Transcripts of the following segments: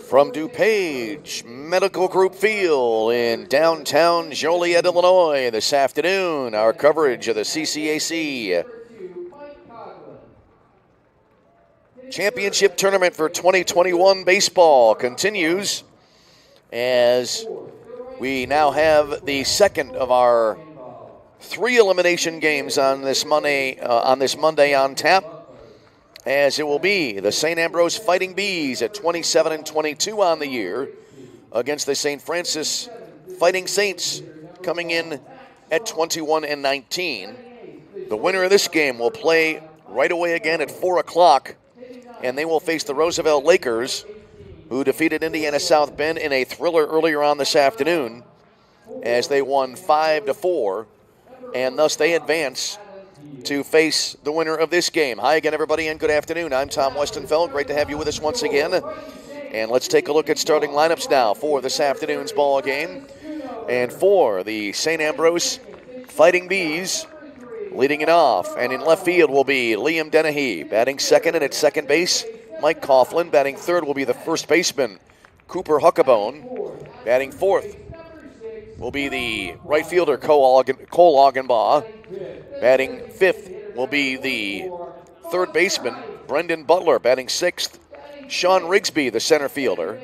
From DuPage Medical Group Field in downtown Joliet, Illinois, this afternoon, our coverage of the CCAC Championship Tournament for 2021 baseball continues as we now have the second of our 3 elimination games on this Monday on tap, as it will be the St. Ambrose Fighting Bees at 27-22 on the year against the St. Francis Fighting Saints coming in at 21-19. The winner of this game will play right away again at 4 o'clock, and they will face the Roosevelt Lakers, who defeated Indiana South Bend in a thriller earlier on this afternoon as they won 5-4, and thus they advance to face the winner of this game. Hi again, everybody, and good afternoon. I'm Tom Westenfeld. Great to have you with us once again. And let's take a look at starting lineups now for this afternoon's ball game. And for the St. Ambrose Fighting Bees, leading it off, and in left field will be Liam Dennehy. Batting second, and at second base, Mike Coughlin. Batting third will be the first baseman, Cooper Huckabone. Batting fourth will be the right fielder, Cole Augenbaugh. Batting fifth will be the third baseman, Brendan Butler. Batting sixth, Sean Rigsby, the center fielder.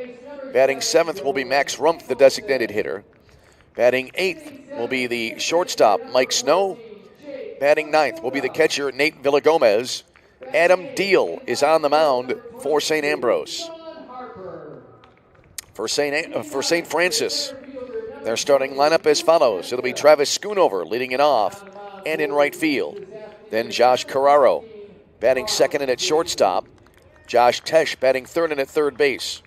Batting seventh will be Max Rumpf, the designated hitter. Batting eighth will be the shortstop, Mike Snow. Batting ninth will be the catcher, Nate Villagomez. Adam Deal is on the mound for St. Ambrose. For St. Francis, their starting lineup as follows. It'll be Travis Schoonover leading it off and in right field. Then Josh Carraro batting second and at shortstop. Josh Tesh batting third and at third base.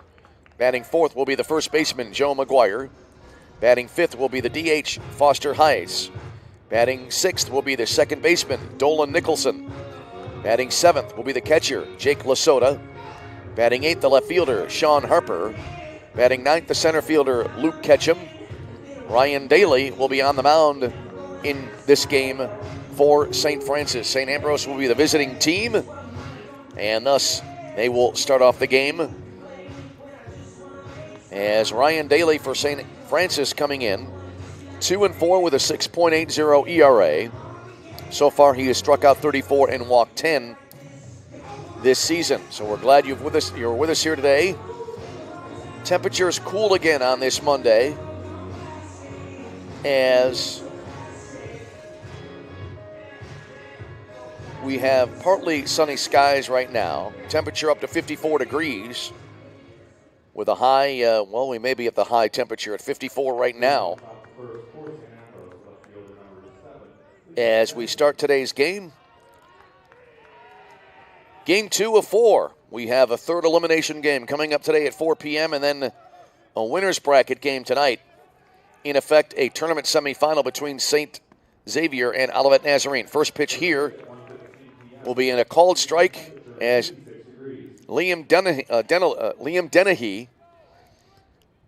Batting fourth will be the first baseman, Joe McGuire. Batting fifth will be the DH, Foster Heiss. Batting sixth will be the second baseman, Dolan Nicholson. Batting seventh will be the catcher, Jake Lasota. Batting eighth, the left fielder, Sean Harper. Batting ninth, the center fielder, Luke Ketchum. Ryan Daly will be on the mound in this game for St. Francis. St. Ambrose will be the visiting team, and thus they will start off the game as Ryan Daly for St. Francis coming in, 2-4 with a 6.80 ERA. So far, he has struck out 34 and walked 10 this season. So we're glad you're with us here today. Temperatures cool again on this Monday, as we have partly sunny skies right now. Temperature up to 54 degrees with a high, we may be at the high temperature at 54 right now. As we start today's game, Game 2 of 4. We have a third elimination game coming up today at 4 p.m. and then a winner's bracket game tonight. In effect, a tournament semifinal between St. Xavier and Olivet Nazarene. First pitch here will be in a called strike as Liam Dennehy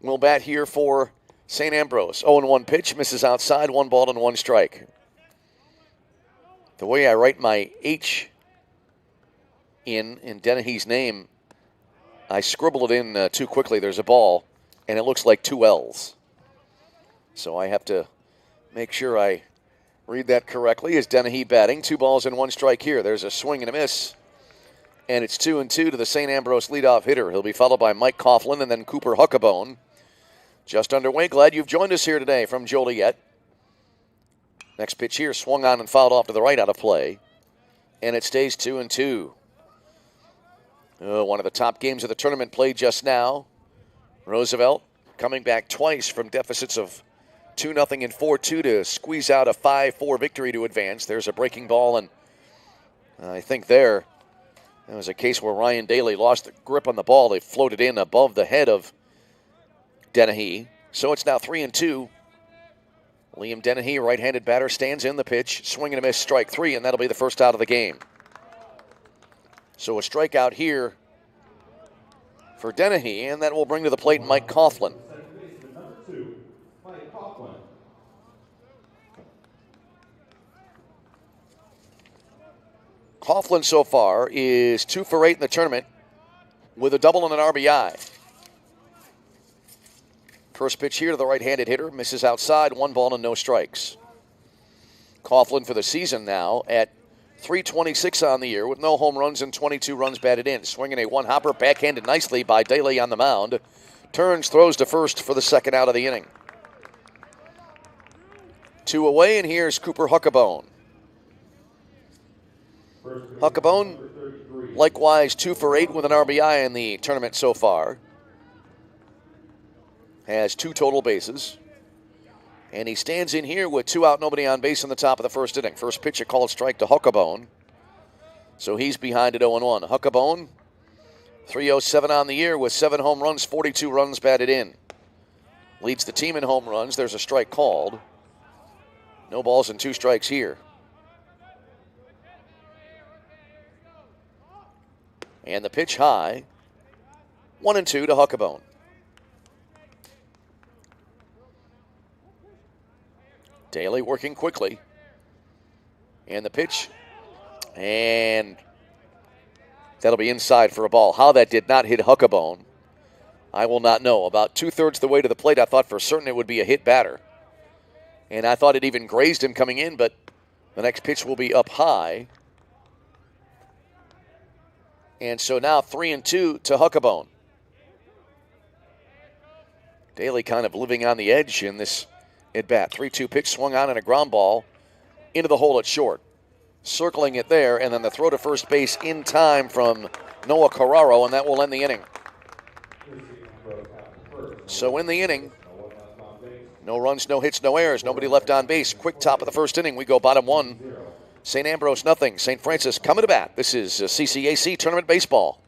will bat here for St. Ambrose. 0-1 pitch, misses outside, 1 ball and 1 strike. The way I write my H in Dennehy's name, I scribbled it in too quickly. There's a ball, and it looks like 2 L's. So I have to make sure I read that correctly. As Dennehy batting, 2 balls and 1 strike here. There's a swing and a miss, and it's 2-2 to the St. Ambrose leadoff hitter. He'll be followed by Mike Coughlin and then Cooper Huckabone. Just underway. Glad you've joined us here today from Joliet. Next pitch here, swung on and fouled off to the right, out of play. And it stays 2-2. One of the top games of the tournament played just now. Roosevelt coming back twice from deficits of 2-0 and 4-2 to squeeze out a 5-4 victory to advance. There's a breaking ball, and I think there was a case where Ryan Daly lost the grip on the ball. They floated in above the head of Dennehy. So it's now 3-2. Liam Dennehy, right-handed batter, stands in the pitch. Swing and a miss, strike 3, and that'll be the first out of the game. So a strikeout here for Dennehy, and that will bring to the plate Mike Coughlin. Coughlin so far is 2 for 8 in the tournament with a double and an RBI. First pitch here to the right-handed hitter. Misses outside. 1 ball and no strikes. Coughlin for the season now at .326 on the year with no home runs and 22 runs batted in. Swinging a one-hopper, backhanded nicely by Daly on the mound. Turns, throws to first for the second out of the inning. 2 away, and here's Cooper Huckabone. Huckabone, likewise 2 for 8 with an RBI in the tournament so far. Has 2 total bases. And he stands in here with 2 out, nobody on base in the top of the first inning. First pitch, a called strike to Huckabone. So he's behind at 0-1. Huckabone, .307 on the year with 7 home runs, 42 runs batted in. Leads the team in home runs. There's a strike called. No balls and 2 strikes here. And the pitch high. 1-2 to Huckabone. Daly working quickly. And the pitch. And that'll be inside for a ball. How that did not hit Huckabone, I will not know. About 2/3 the way to the plate, I thought for certain it would be a hit batter. And I thought it even grazed him coming in, but the next pitch will be up high. And so now 3-2 to Huckabone. Daly kind of living on the edge in this at-bat. 3-2 pitch swung on and a ground ball into the hole at short. Circling it there, and then the throw to first base in time from Noah Carraro, and that will end the inning. So in the inning, no runs, no hits, no errors, nobody left on base. Quick top of the first inning, we go bottom 1. St. Ambrose nothing. St. Francis coming to bat. This is CCAC Tournament Baseball.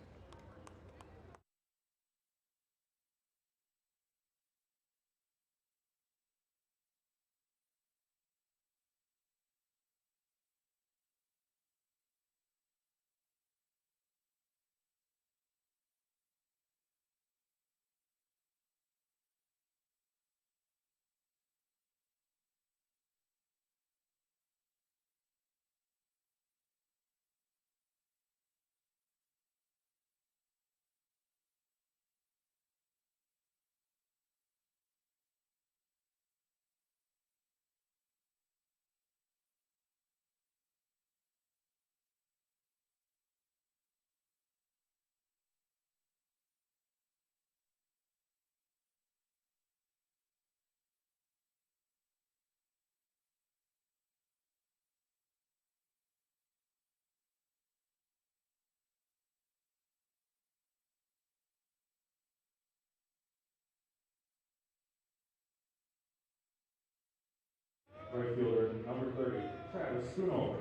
Right fielder, number 30, Travis Schoonover.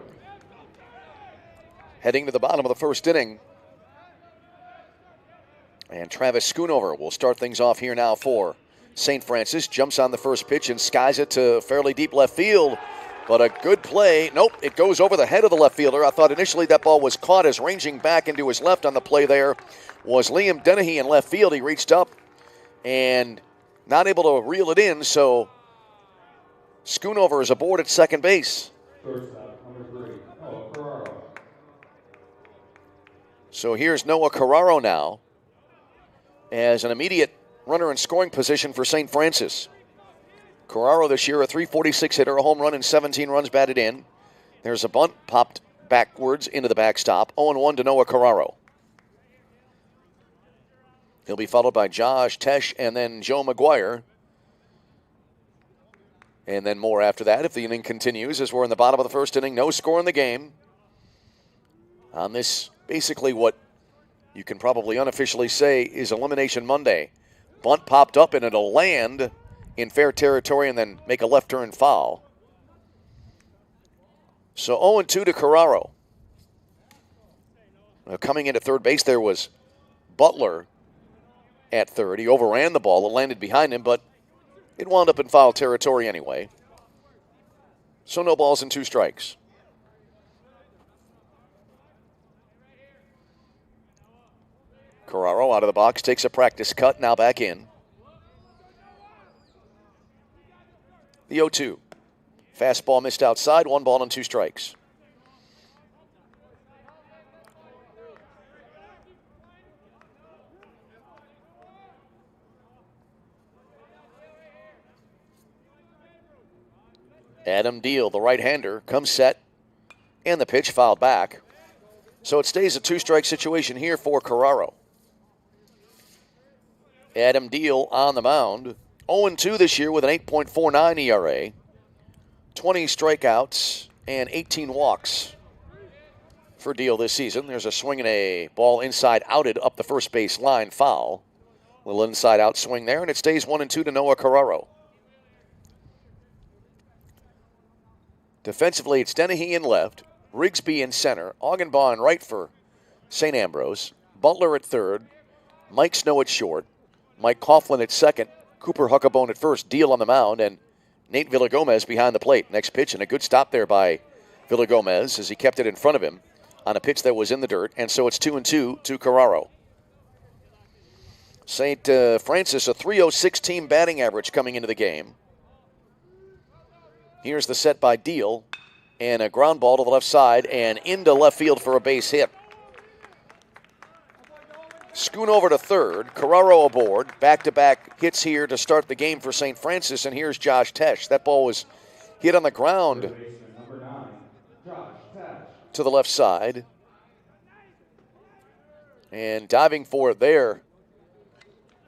Heading to the bottom of the first inning. And Travis Schoonover will start things off here now for St. Francis. Jumps on the first pitch and skies it to fairly deep left field. But a good play. Nope, it goes over the head of the left fielder. I thought initially that ball was caught as ranging back into his left on the play there was Liam Dennehy in left field. He reached up and not able to reel it in, so Schoonover is aboard at second base. Shortstop, number 3, Noah Carraro. So here's Noah Carraro now as an immediate runner in scoring position for St. Francis. Carraro this year a .346 hitter, a home run and 17 runs batted in. There's a bunt popped backwards into the backstop. 0-1 to Noah Carraro. He'll be followed by Josh Tesh and then Joe McGuire. And then more after that if the inning continues as we're in the bottom of the first inning. No score in the game. On this, basically what you can probably unofficially say is Elimination Monday. Bunt popped up and it'll land in fair territory and then make a left turn foul. So 0-2 to Carraro. Now coming in at third base there was Butler at third. He overran the ball. It landed behind him, but it wound up in foul territory anyway. So no balls and 2 strikes. Carraro out of the box, takes a practice cut, now back in. The 0-2. Fastball missed outside, 1 ball and 2 strikes. Adam Deal, the right-hander, comes set, and the pitch fouled back. So it stays a two-strike situation here for Carraro. Adam Deal on the mound. 0-2 this year with an 8.49 ERA. 20 strikeouts and 18 walks for Deal this season. There's a swing and a ball inside outed up the first base line, foul. Little inside out swing there, and it stays 1-2 to Noah Carraro. Defensively, it's Dennehy in left, Rigsby in center, Augenbaugh in right for St. Ambrose, Butler at third, Mike Snow at short, Mike Coughlin at second, Cooper Huckabone at first, Deal on the mound, and Nate Villagomez behind the plate. Next pitch, and a good stop there by Villagomez as he kept it in front of him on a pitch that was in the dirt, and so it's 2-2 to Carraro. St. Francis, a .306 team batting average coming into the game. Here's the set by Deal, and a ground ball to the left side and into left field for a base hit. Schoonover to third, Carraro aboard, back-to-back hits here to start the game for St. Francis, and here's Josh Tesh. That ball was hit on the ground to the left side. And diving for it there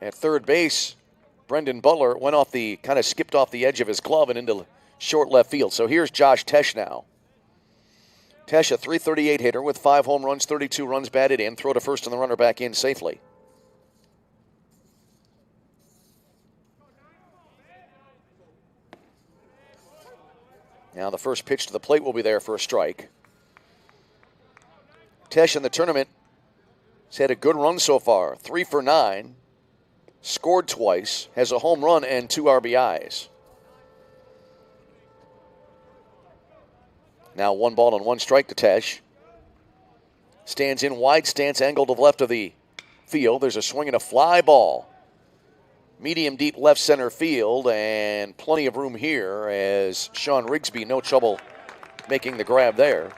at third base, Brendan Butler kind of skipped off the edge of his glove and into short left field. So here's Josh Tesh now. Tesh, a .338 hitter with 5 home runs, 32 runs batted in. Throw to first and the runner back in safely. Now the first pitch to the plate will be there for a strike. Tesh in the tournament has had a good run so far. 3 for 9. Scored twice. Has a home run and 2 RBIs. Now 1 ball and 1 strike to Tesh. Stands in wide stance, angle to the left of the field. There's a swing and a fly ball. Medium deep left center field, and plenty of room here as Sean Rigsby, no trouble making the grab there.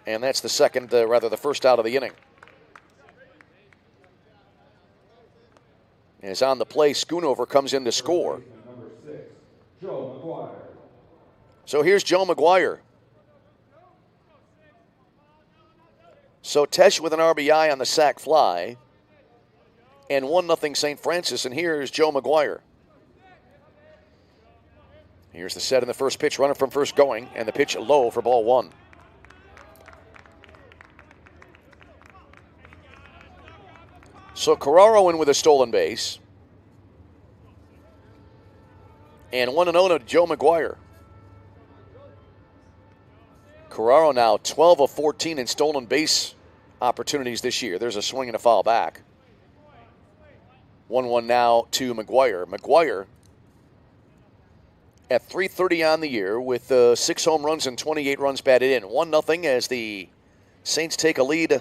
And that's the the first out of the inning. As on the play, Schoonover comes in to score. So here's Joe McGuire. So Tesh with an RBI on the sac fly. And 1-0 St. Francis. And here's Joe McGuire. Here's the set in the first pitch. Runner from first going. And the pitch low for ball 1. So Carraro in with a stolen base. And 1-0 to Joe McGuire. Carraro now 12 of 14 in stolen base opportunities this year. There's a swing and a foul back. 1-1 now to McGuire. McGuire at .330 on the year with 6 home runs and 28 runs batted in. 1-0 as the Saints take a lead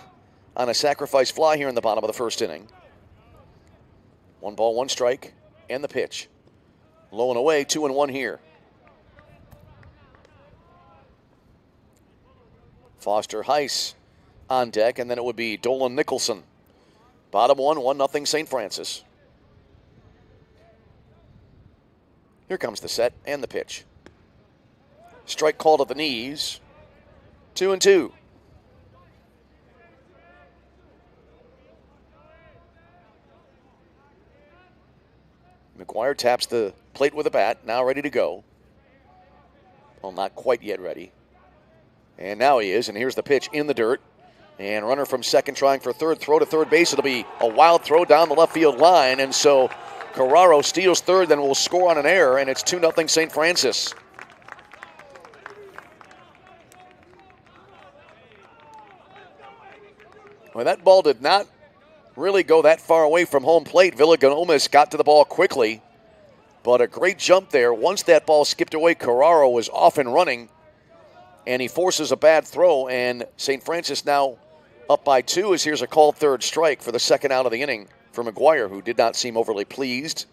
on a sacrifice fly here in the bottom of the first inning. 1 ball, 1 strike, and the pitch. Low and away, 2-1 here. Foster Heiss on deck, and then it would be Dolan Nicholson. Bottom 1-0 St. Francis. Here comes the set and the pitch. Strike call to the knees. 2-2. McGuire taps the plate with a bat, now ready to go. Well, not quite yet ready. And now he is, and here's the pitch in the dirt. And runner from second trying for third, throw to third base. It'll be a wild throw down the left field line, and so Carraro steals third, then will score on an error, and it's 2-0 St. Francis. Well, that ball did not really go that far away from home plate. Villagomez got to the ball quickly, but a great jump there. Once that ball skipped away, Carraro was off and running, and he forces a bad throw, and St. Francis now up by 2 as here's a called third strike for the second out of the inning for McGuire, who did not seem overly pleased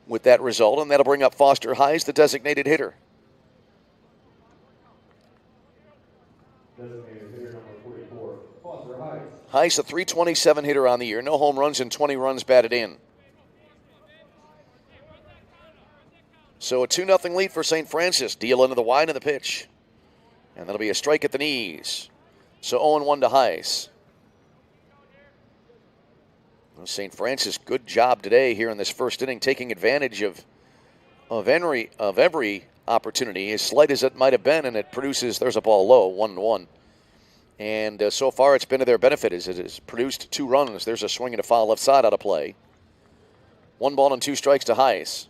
with that result, and that'll bring up Foster Heiss, the designated hitter. Heiss, a .327 hitter on the year. No home runs and 20 runs batted in. So a 2-0 lead for St. Francis. Deal into the wide of the pitch. And that'll be a strike at the knees. So 0-1 to Heiss. St. Francis, good job today here in this first inning, taking advantage of every opportunity, as slight as it might have been, and it produces, there's a ball low, 1-1. And so far it's been to their benefit as it has produced 2 runs. There's a swing and a foul left side out of play. 1 ball and 2 strikes to Heiss.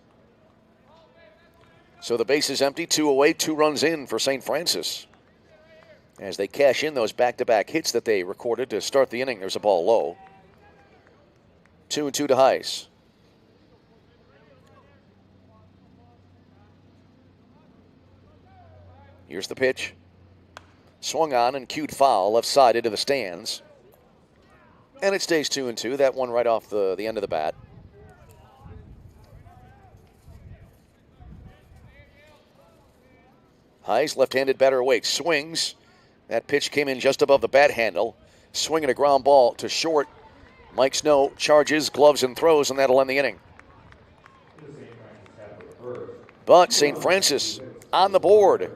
So the base is empty, 2 away, 2 runs in for St. Francis. As they cash in those back-to-back hits that they recorded to start the inning, there's a ball low. 2-2 to Heiss. Here's the pitch. Swung on and cued foul, left side into the stands. And it stays 2-2. That one right off the end of the bat. Heiss, left-handed batter, waits, swings. That pitch came in just above the bat handle. Swinging a ground ball to short. Mike Snow charges, gloves, and throws, and that'll end the inning. But St. Francis on the board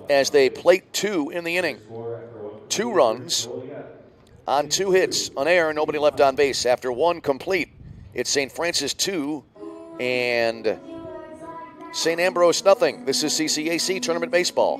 as they plate 2 in the inning. 2 runs on 2 hits. On air, nobody left on base. After 1 complete, it's St. Francis 2 and St. Ambrose nothing. This is CCAC Tournament Baseball.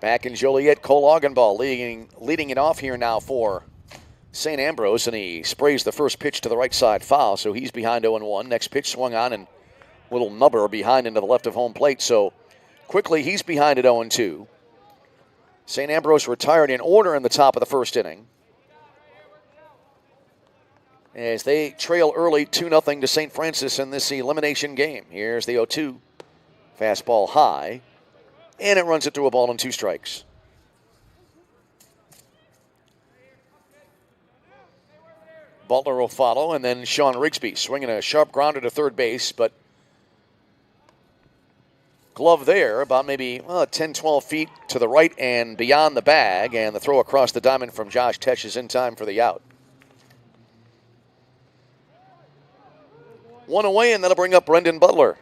Back in Joliet, Cole Augenball leading it off here now for St. Ambrose, and he sprays the first pitch to the right side foul, so he's behind 0-1. Next pitch swung on, and little nubber behind into the left of home plate, so quickly he's behind at 0-2. St. Ambrose retired in order in the top of the first inning as they trail early 2-0 to St. Francis in this elimination game. Here's the 0-2. Fastball high. And it runs it to a ball and 2 strikes. Butler will follow, and then Sean Rigsby swinging a sharp grounder to third base, but glove there about maybe 10, 12 feet to the right and beyond the bag, and the throw across the diamond from Josh Tesh is in time for the out. 1 away, and that'll bring up Brendan Butler.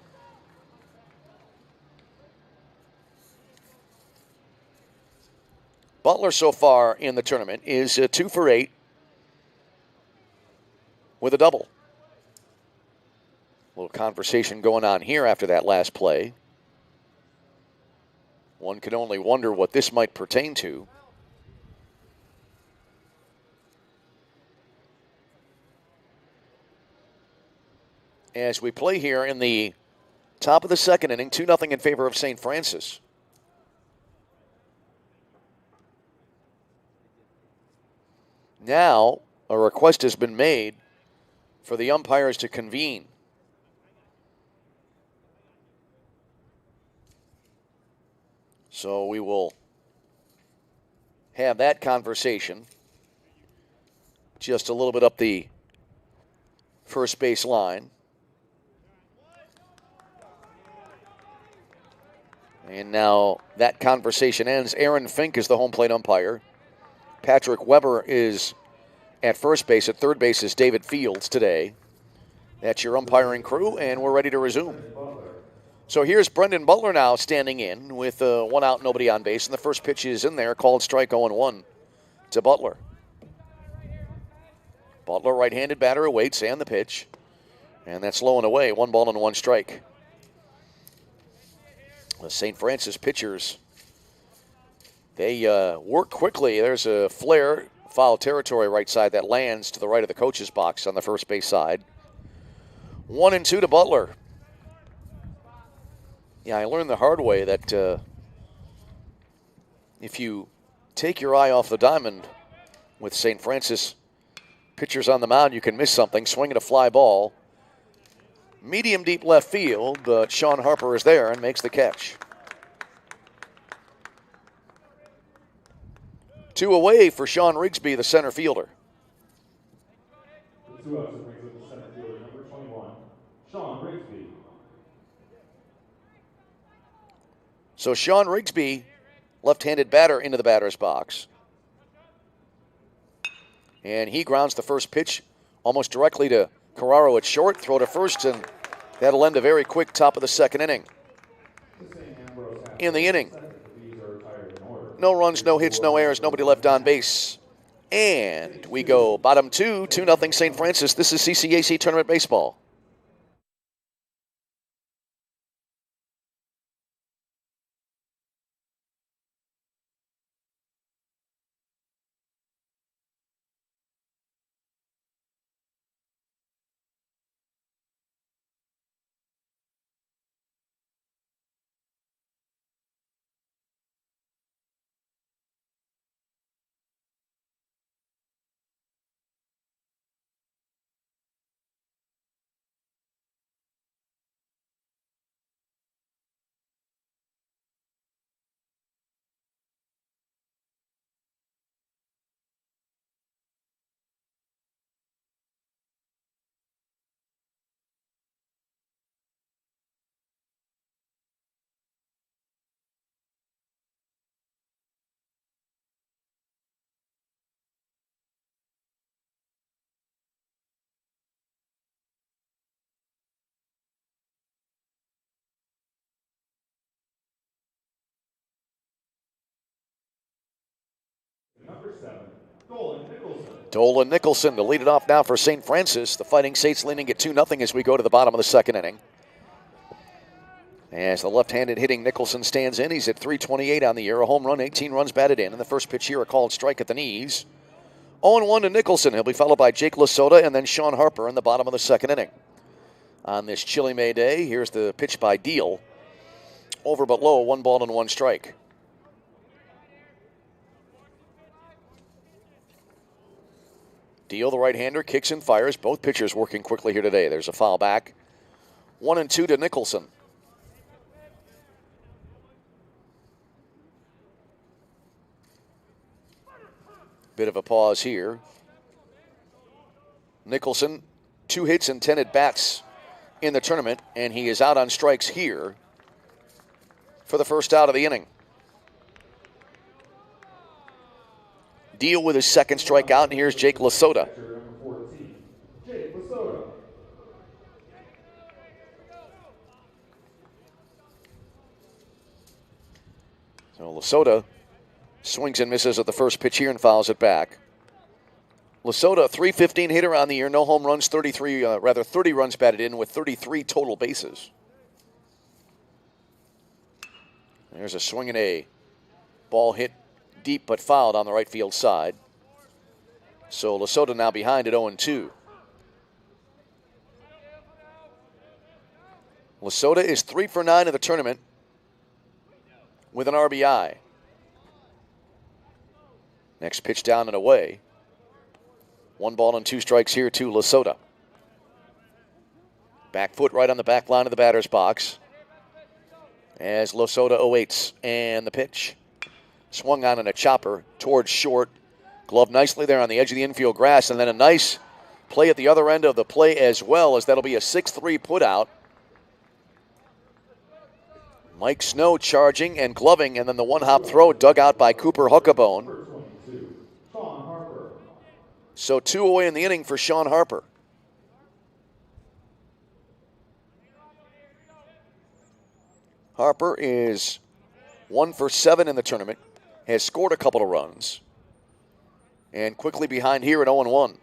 Butler so far in the tournament is 2 for 8 with a double. A little conversation going on here after that last play. One can only wonder what this might pertain to. As we play here in the top of the second inning, 2-0 in favor of St. Francis. Now, a request has been made for the umpires to convene. So we will have that conversation just a little bit up the first base line. And now that conversation ends. Aaron Fink is the home plate umpire. Patrick Weber is at first base. At third base is David Fields today. That's your umpiring crew, and we're ready to resume. So here's Brendan Butler now standing in with one out, nobody on base, and the first pitch is in there, called strike 0-1 to Butler. Butler, right-handed batter, awaits, and the pitch. And that's low and away, 1-1 strike. The St. Francis pitchers, they work quickly. There's a flare, foul territory right side that lands to the right of the coach's box on the first base side. 1-2 to Butler. Yeah, I learned the hard way that if you take your eye off the diamond with St. Francis pitchers on the mound, you can miss something. Swing at a fly ball. Medium deep left field, but Sean Harper is there and makes the catch. 2 away for Sean Rigsby, the center fielder. The 2 outs, it brings up the center fielder, number 21, Sean Rigsby. So Sean Rigsby, left-handed batter, into the batter's box. And he grounds the first pitch almost directly to Carraro at short, throw to first, and that'll end a very quick top of the second inning. In the inning, no runs, no hits, no errors, nobody left on base. And we go bottom 2-0 St. Francis. This is CCAC Tournament Baseball. Number 7, Dolan Nicholson. Dolan Nicholson to lead it off now for St. Francis. The Fighting Saints leading at 2-0 as we go to the bottom of the second inning. As the left-handed hitting Nicholson stands in, he's at .328 on the year, a home run, 18 runs batted in. And the first pitch here, a called strike at the knees. 0-1 to Nicholson. He'll be followed by Jake Lasota and then Sean Harper in the bottom of the second inning. On this chilly May day, here's the pitch by Deal. Over but low, 1-1 strike. Deal, the right-hander, kicks and fires. Both pitchers working quickly here today. There's a foul back. 1-2 to Nicholson. Bit of a pause here. Nicholson, 2 hits and 10 at-bats in the tournament, and he is out on strikes here for the first out of the inning. Deal with his second strikeout, and here's Jake Lasota. Number 14, Jake Lasota. So Lasota swings and misses at the first pitch here and fouls it back. Lasota, .315 hitter on the year, no home runs, 30 runs batted in with 33 total bases. There's a swing and a ball hit deep but fouled on the right field side. So Lasota now behind at 0-2. Lasota is 3 for 9 in the tournament with an RBI. Next pitch down and away. 1-2 strikes here to Lasota. Back foot right on the back line of the batter's box as Lasota awaits. And the pitch. Swung on in a chopper towards short. Gloved nicely there on the edge of the infield grass. And then a nice play at the other end of the play as well, as that'll be a 6-3 putout. Mike Snow charging and gloving, and then the one-hop throw dug out by Cooper Huckabone. So 2 away in the inning for Sean Harper. Harper is 1 for 7 in the tournament, has scored a couple of runs, and quickly behind here at 0-1.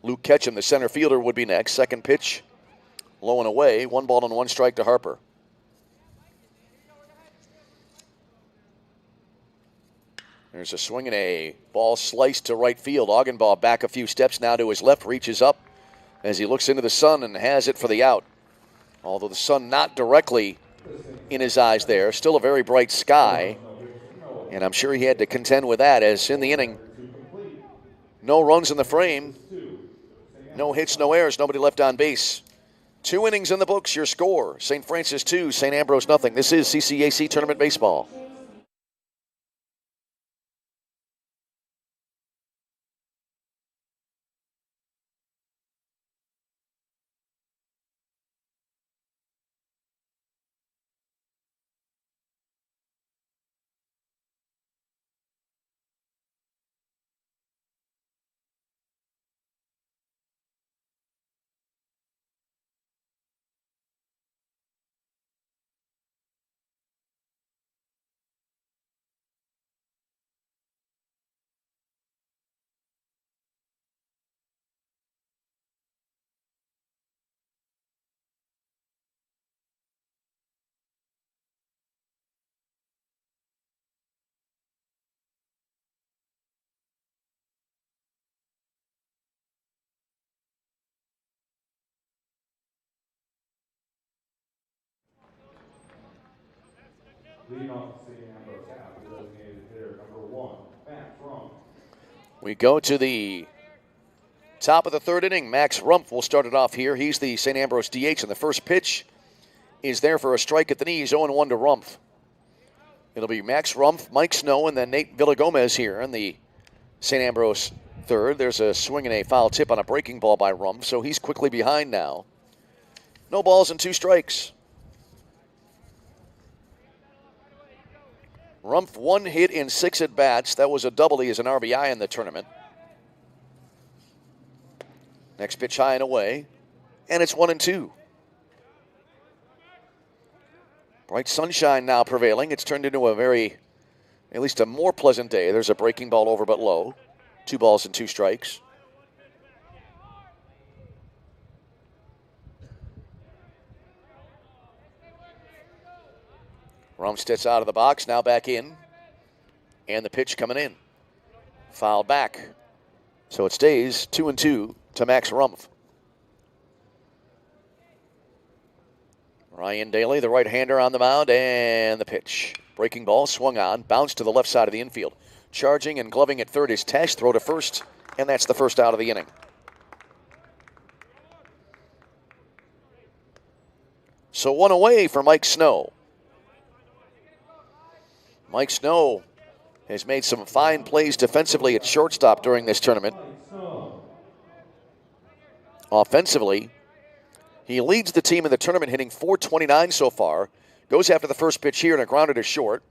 Luke Ketchum, the center fielder, would be next. Second pitch, low and away. 1 ball and 1 strike to Harper. There's a swing and a ball sliced to right field. Augenbaugh back a few steps now to his left, reaches up as he looks into the sun and has it for the out. Although the sun not directly in his eyes there, still a very bright sky. And I'm sure he had to contend with that as in the inning, no runs in the frame, no hits, no errors, nobody left on base. 2 innings in the books, your score. St. Francis 2, St. Ambrose nothing. This is CCAC Tournament Baseball. Leading off the St. Ambrose half, the designated hitter number 1, Max Rumpf. We go to the top of the third inning. Max Rumpf will start it off here. He's the St. Ambrose DH, and the first pitch is there for a strike at the knees. 0-1 to Rumpf. It'll be Max Rumpf, Mike Snow, and then Nate Villagomez here in the St. Ambrose third. There's a swing and a foul tip on a breaking ball by Rumpf, so he's quickly behind now. No balls and 2 strikes. Rumpf 1 hit in 6 at-bats. That was a double. He is an RBI in the tournament. Next pitch high and away, and it's 1-2. Bright sunshine now prevailing. It's turned into at least a more pleasant day. There's a breaking ball over but low. 2 balls and 2 strikes. Rumstedt's out of the box, now back in. And the pitch coming in. Fouled back. So it stays 2-2 to Max Rumpf. Ryan Daly, the right-hander on the mound, and the pitch. Breaking ball, swung on, bounced to the left side of the infield. Charging and gloving at third is Tesh, throw to first, and that's the first out of the inning. So 1 away for Mike Snow. Mike Snow has made some fine plays defensively at shortstop during this tournament. Offensively, he leads the team in the tournament, hitting .429 so far. Goes after the first pitch here and a grounded to short.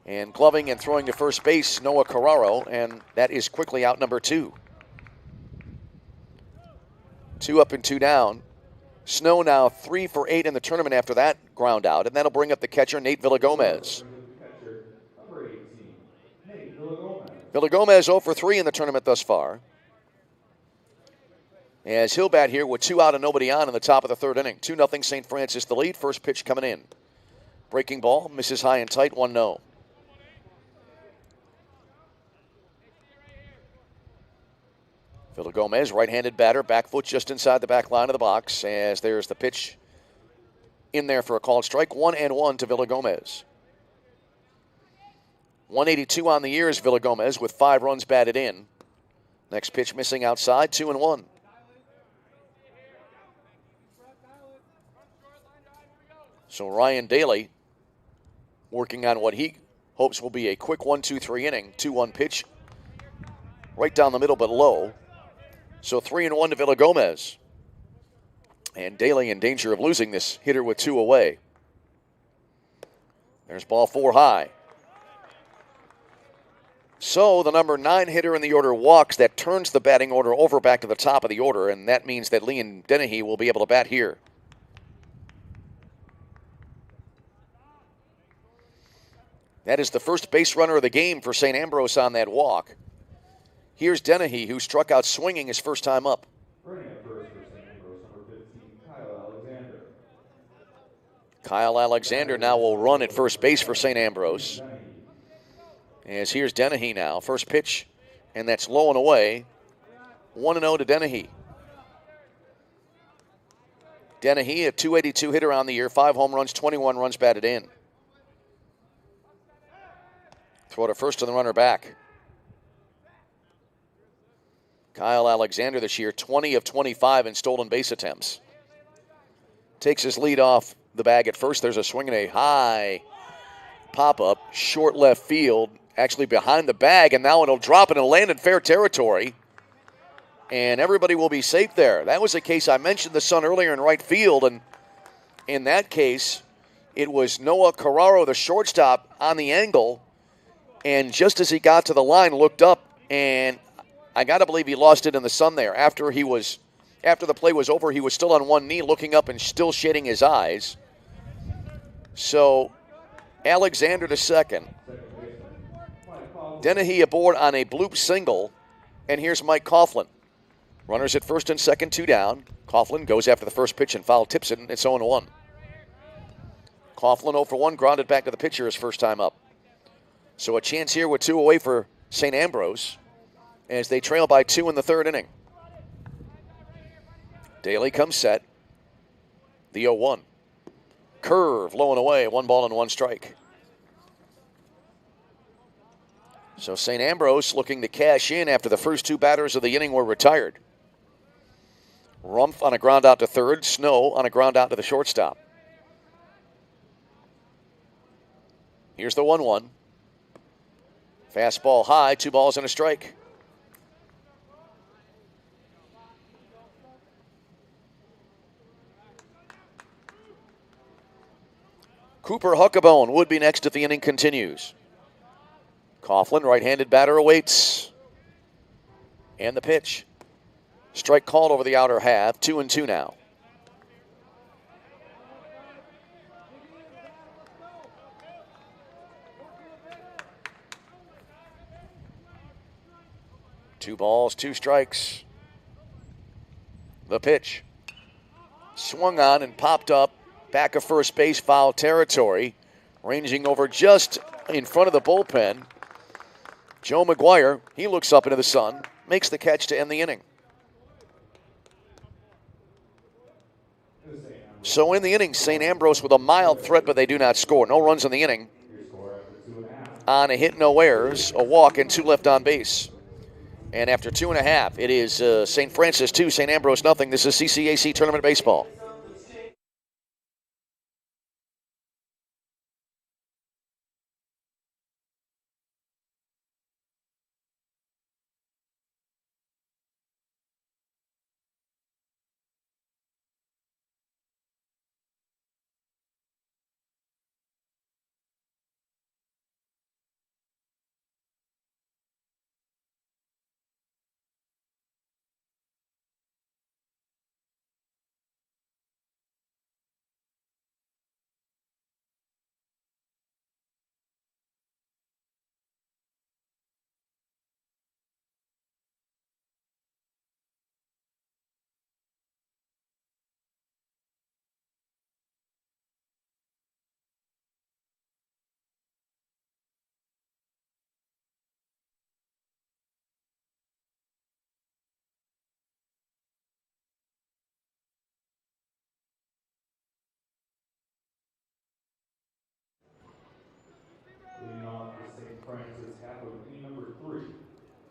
And gloving and throwing to first base, Noah Carraro, and that is quickly out number 2. 2 up and 2 down. Snow now 3 for 8 in the tournament after that ground out, and that'll bring up the catcher, Nate Villagomez. Villagomez 0 for 3 in the tournament thus far. As he'll bat here with 2 out and nobody on in the top of the third inning. 2-0 St. Francis the lead. First pitch coming in. Breaking ball, misses high and tight, 1-0. Villagomez, right-handed batter, back foot just inside the back line of the box, as there's the pitch in there for a called strike. 1-1 to Villagomez. 182 on the year is Villagomez with 5 runs batted in. Next pitch missing outside, 2-1. So Ryan Daly working on what he hopes will be a quick 1-2-3 inning. 2-1 pitch right down the middle but low. So 3-1 to Villagomez. And Daly in danger of losing this hitter with 2 away. There's ball 4 high. So the number 9 hitter in the order walks. That turns the batting order over back to the top of the order, and that means that Liam Dennehy will be able to bat here. That is the first base runner of the game for St. Ambrose on that walk. Here's Dennehy, who struck out swinging his first time up. Running at first for St. Ambrose, number 15, Kyle Alexander. Kyle Alexander now will run at first base for St. Ambrose. As here's Dennehy now. First pitch, and that's low and away. 1-0 to Dennehy. Dennehy, a .282 hitter on the year, 5 home runs, 21 runs batted in. Throw to first to the runner back. Kyle Alexander this year, 20 of 25 in stolen base attempts. Takes his lead off the bag at first. There's a swing and a high pop-up, short left field, actually behind the bag, and now it'll drop and it'll land in fair territory. And everybody will be safe there. That was a case I mentioned the Sun earlier in right field, and in that case, it was Noah Carraro, the shortstop, on the angle, and just as he got to the line, looked up, and I got to believe he lost it in the sun there. After the play was over, he was still on one knee, looking up and still shading his eyes. So, Alexander to second. Dennehy aboard on a bloop single, and here's Mike Coughlin. Runners at first and second, 2 down. Coughlin goes after the first pitch and foul tips it, and it's 0-1. Coughlin 0 for 1, grounded back to the pitcher his first time up. So a chance here with 2 away for St. Ambrose as they trail by 2 in the third inning. Daly comes set. The 0-1. Curve low and away, 1 ball and 1 strike. So St. Ambrose looking to cash in after the first 2 batters of the inning were retired. Rumpf on a ground out to third, Snow on a ground out to the shortstop. Here's the 1-1. Fastball high, 2 balls and a strike. Cooper Huckabone would be next if the inning continues. Coughlin, right-handed batter, awaits. And the pitch. Strike called over the outer half. 2-2 now. Two balls, 2 strikes. The pitch. Swung on and popped up. Back of first base, foul territory. Ranging over just in front of the bullpen. Joe McGuire, he looks up into the sun, makes the catch to end the inning. So in the inning, St. Ambrose with a mild threat, but they do not score. No runs in the inning. On a hit, no errors, a walk, and 2 left on base. And after 2.5, it is St. Francis 2, St. Ambrose nothing. This is CCAC Tournament Baseball.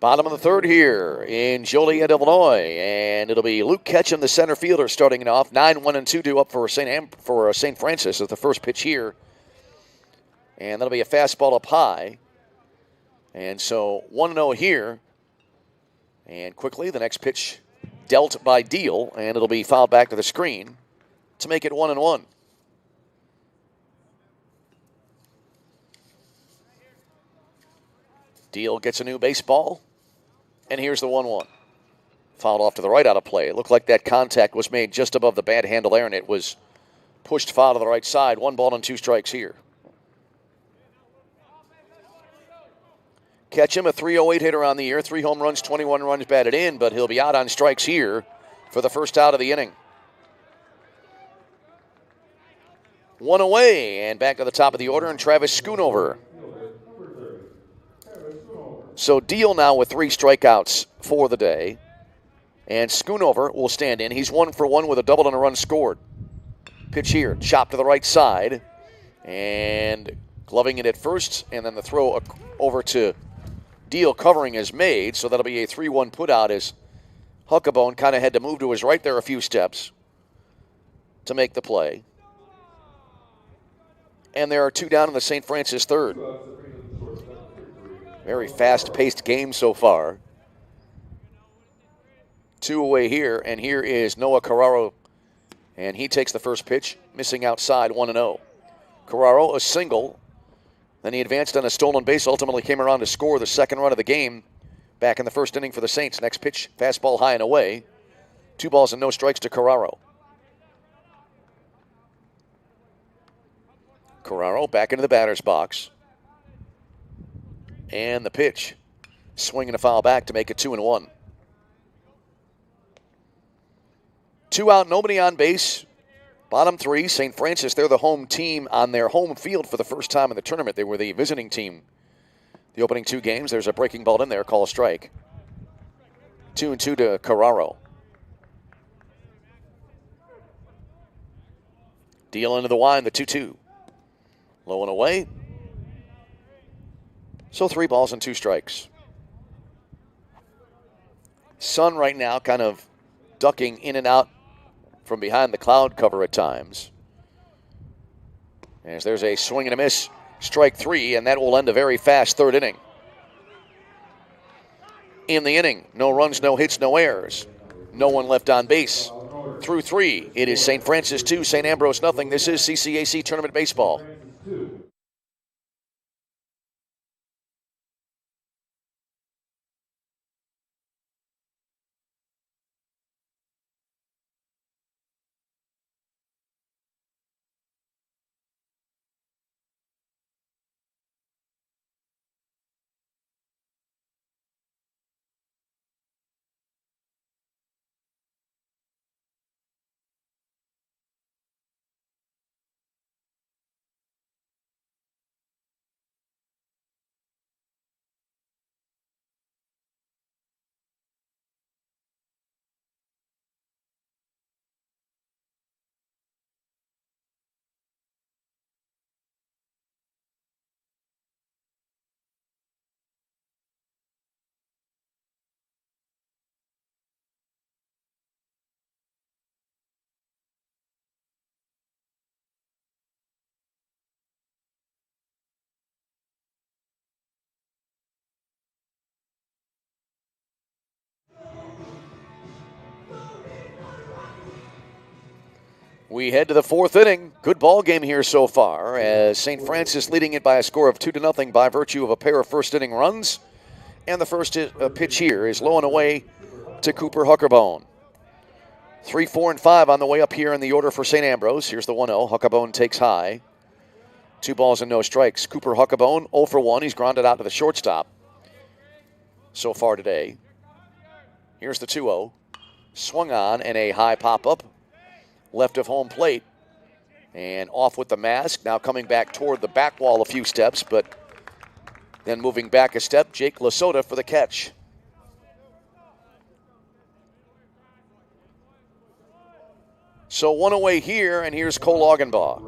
Bottom of the third here in Joliet, Illinois, and it'll be Luke Ketchum, the center fielder, starting it off. 9-1-2 due up for St. Francis as the first pitch here, and that'll be a fastball up high. And so 1-0 here, and quickly the next pitch dealt by Deal, and it'll be fouled back to the screen to make it 1-1. Deal gets a new baseball. And here's the 1-1. Fouled off to the right out of play. It looked like that contact was made just above the bad handle there, and it was pushed foul to the right side. 1 ball and 2 strikes here. Ketchum, a 308 hitter on the year, 3 home runs, 21 runs batted in, but he'll be out on strikes here for the first out of the inning. 1 away, and back to the top of the order, and Travis Schoonover. So Deal now with 3 strikeouts for the day, and Schoonover will stand in. He's 1 for 1 with a double and a run scored. Pitch here, chop to the right side, and gloving it at first, and then the throw over to Deal covering is made, so that'll be a 3-1 putout as Huckabone kind of had to move to his right there a few steps to make the play. And there are 2 down in the St. Francis third. Very fast-paced game so far. 2 away here, and here is Noah Carraro, and he takes the first pitch, missing outside, 1-0. Carraro, a single. Then he advanced on a stolen base, ultimately came around to score the second run of the game back in the first inning for the Saints. Next pitch, fastball high and away. 2 balls and no strikes to Carraro. Carraro back into the batter's box. And the pitch, swinging a foul back to make it 2-1. 2 out, nobody on base. Bottom 3, St. Francis, they're the home team on their home field for the first time in the tournament. They were the visiting team the opening 2 games. There's a breaking ball in there, call a strike. 2-2 to Carraro. Deal into the wind, the 2-2. Low and away. So 3 balls and 2 strikes. Sun right now kind of ducking in and out from behind the cloud cover at times. As there's a swing and a miss, strike 3, and that will end a very fast third inning. In the inning, no runs, no hits, no errors. No one left on base. Through 3, it is St. Francis 2, St. Ambrose nothing. This is CCAC Tournament Baseball. We head to the 4th inning. Good ball game here so far, as St. Francis leading it by a score of 2-0 by virtue of a pair of first inning runs. And the first pitch here is low and away to Cooper Huckabone. 3, 4, and 5 on the way up here in the order for St. Ambrose. Here's the 1-0. Huckabone takes high. 2 balls and no strikes. Cooper Huckabone 0 for 1. He's grounded out to the shortstop so far today. Here's the 2-0. Swung on and a high pop-up. Left of home plate and off with the mask. Now coming back toward the back wall a few steps, but then moving back a step, Jake Lasota for the catch. So 1 away here, and here's Cole Augenbaugh.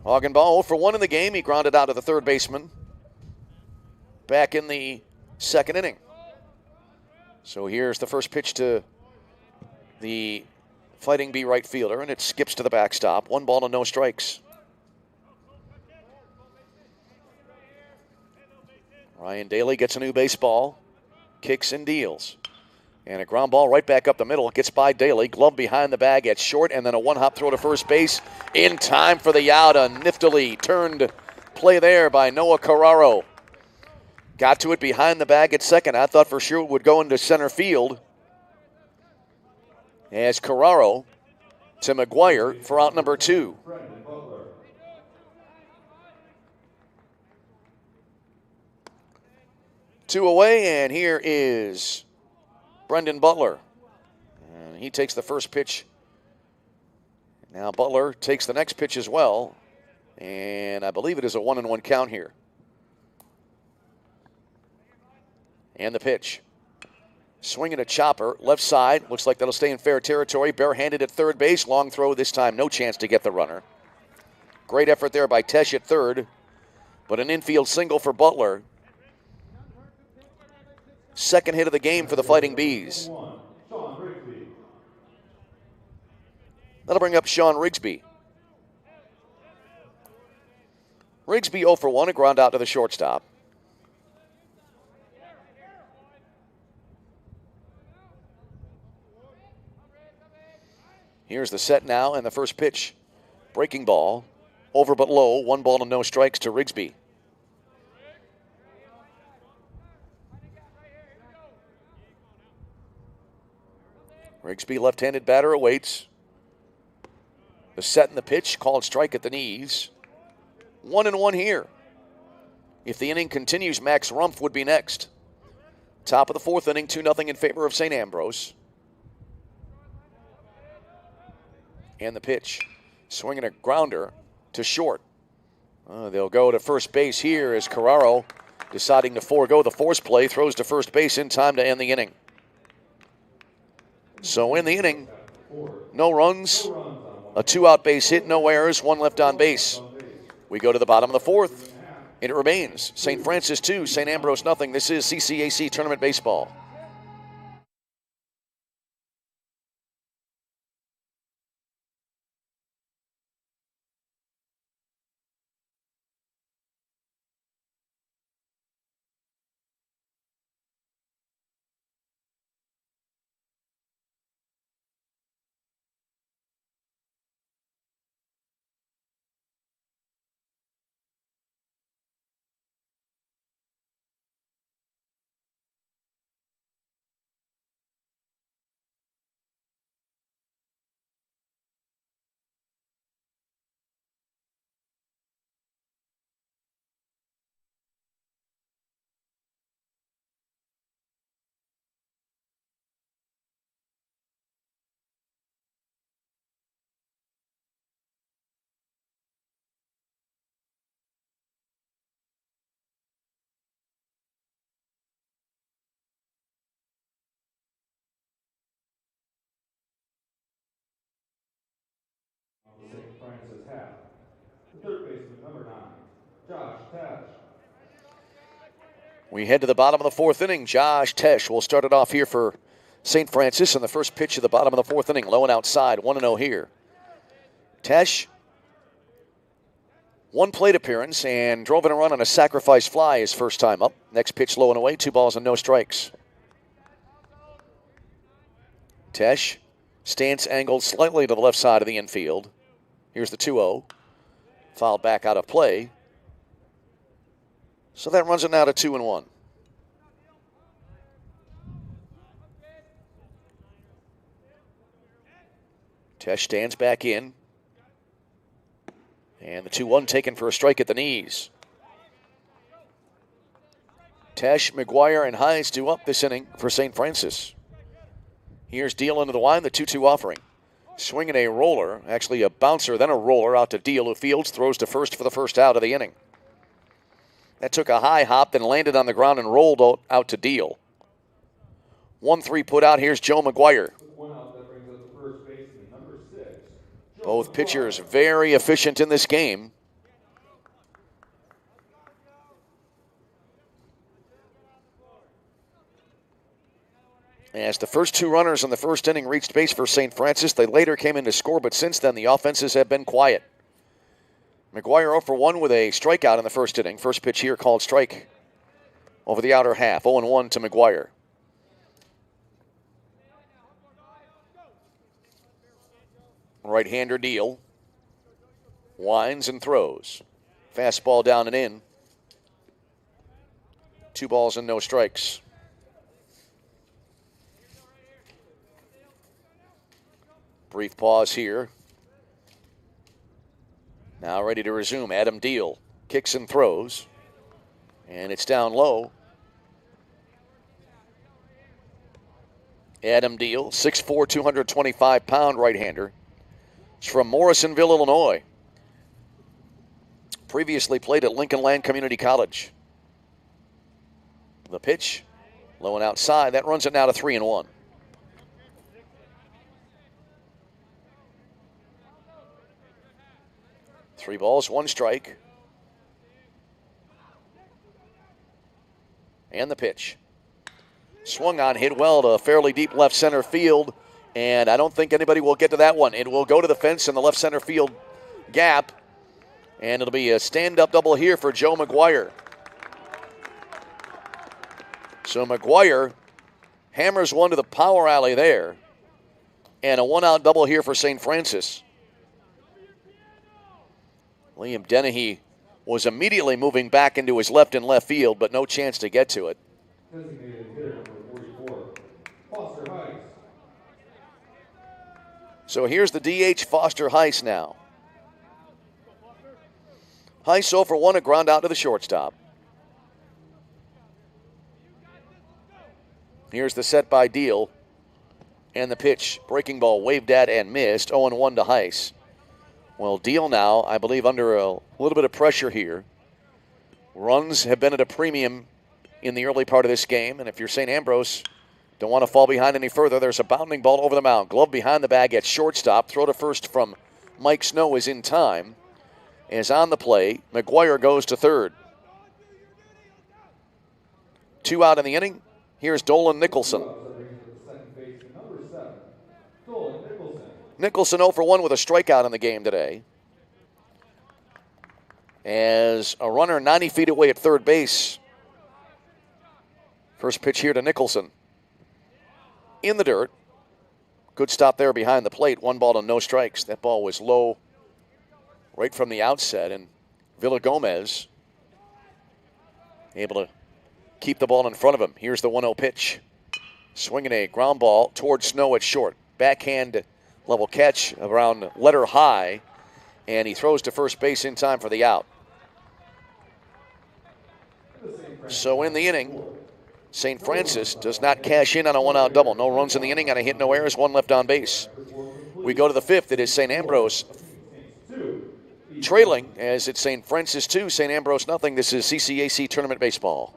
Augenbaugh 0 for 1 in the game. He grounded out to the third baseman back in the 2nd inning. So here's the first pitch to the Fighting B right fielder, and it skips to the backstop. 1 ball and no strikes. Ryan Daly gets a new baseball, kicks and deals. And a ground ball right back up the middle. Gets by Daly, glove behind the bag at short, and then a 1-hop throw to first base in time for the out. A niftily turned play there by Noah Carraro. Got to it behind the bag at second. I thought for sure it would go into center field. As Carraro to McGuire for out number 2. 2 away, and here is Brendan Butler. And he takes the first pitch. Now Butler takes the next pitch as well. And I believe it is a 1-1 count here. And the pitch. Swinging a chopper, left side. Looks like that'll stay in fair territory. Barehanded at third base. Long throw this time. No chance to get the runner. Great effort there by Tesh at third. But an infield single for Butler. Second hit of the game for the Fighting Bees. That'll bring up Sean Rigsby. Rigsby 0 for 1, a ground out to the shortstop. Here's the set now and the first pitch. Breaking ball. Over but low. 1 ball and no strikes to Rigsby. Rigsby, left-handed batter, awaits. The set and the pitch, called strike at the knees. 1-1 here. If the inning continues, Max Rumpf would be next. Top of the 4th inning, 2-0 in favor of St. Ambrose. And the pitch. Swinging a grounder to short. They'll go to first base here as Carraro, deciding to forego the force play, throws to first base in time to end the inning. So in the inning, no runs, a 2-out base hit, no errors, 1 left on base. We go to the bottom of the 4th, and it remains St. Francis 2, St. Ambrose nothing. This is CCAC Tournament Baseball. St. Francis half. The third baseman, number 9, Josh Tesh. We head to the bottom of the 4th inning. Josh Tesh will start it off here for St. Francis in the first pitch of the bottom of the 4th inning. Low and outside, 1-0 here. Tesh, 1 plate appearance and drove in a run on a sacrifice fly his first time up. Next pitch low and away, 2 balls and no strikes. Tesh, stance angled slightly to the left side of the infield. Here's the 2-0. Fouled back out of play. So that runs it now to 2-1. Tesh stands back in. And the 2-1 taken for a strike at the knees. Tesh, McGuire, and Hines due up this inning for St. Francis. Here's Deal into the line, the 2-2 offering. Swinging a roller, actually a bouncer, then a roller out to Deal, who fields, throws to first for the first out of the inning. That took a high hop, then landed on the ground and rolled out to Deal. 1-3 put out. Here's Joe McGuire. Both pitchers very efficient in this game. As the first 2 runners in the first inning reached base for St. Francis, they later came in to score, but since then the offenses have been quiet. McGuire 0 for 1 with a strikeout in the first inning. First pitch here called strike over the outer half. 0-1 to McGuire. Right-hander Deal. Winds and throws. Fastball down and in. 2 balls and no strikes. Brief pause here. Now ready to resume. Adam Deal kicks and throws. And it's down low. Adam Deal, 6'4", 225-pound right-hander. He's from Morrisonville, Illinois. Previously played at Lincoln Land Community College. The pitch, low and outside. That runs it now to 3-1. Three balls, one strike. And the pitch. Swung on, hit well to fairly deep left center field, and I don't think anybody will get to that one. It will go to the fence in the left center field gap, and it'll be a stand-up double here for Joe McGuire. So McGuire hammers one to the power alley there, and a one-out double here for St. Francis. Liam Dennehy was immediately moving back into his left and left field, but no chance to get to it. Designated hitter number 44, Foster Heiss. So here's the DH, Foster Heiss now. Heiss 0 for 1, a ground out to the shortstop. Here's the set by Deal. And the pitch, breaking ball, waved at and missed, 0-1 to Heiss. Well, Deal now, I believe, under a little bit of pressure here. Runs have been at a premium in the early part of this game, and if you're St. Ambrose, don't want to fall behind any further. There's a bounding ball over the mound. Glove behind the bag at shortstop. Throw to first from Mike Snow is in time. Is on the play. McGuire goes to third. 2 out in the inning. Here's Dolan Nicholson. Nicholson 0 for 1 with a strikeout in the game today. As a runner 90 feet away at third base. First pitch here to Nicholson. In the dirt. Good stop there behind the plate. 1 ball and no strikes. That ball was low right from the outset. And Villagomez able to keep the ball in front of him. Here's the 1-0 pitch. Swinging a ground ball towards Snow at short. Backhand level catch around letter high, and he throws to first base in time for the out. So in the inning, St. Francis does not cash in on a 1-out double. No runs in the inning, on a hit, no errors, 1 left on base. We go to the 5th. It is St. Ambrose trailing, as it's St. Francis 2, St. Ambrose nothing. This is CCAC Tournament Baseball.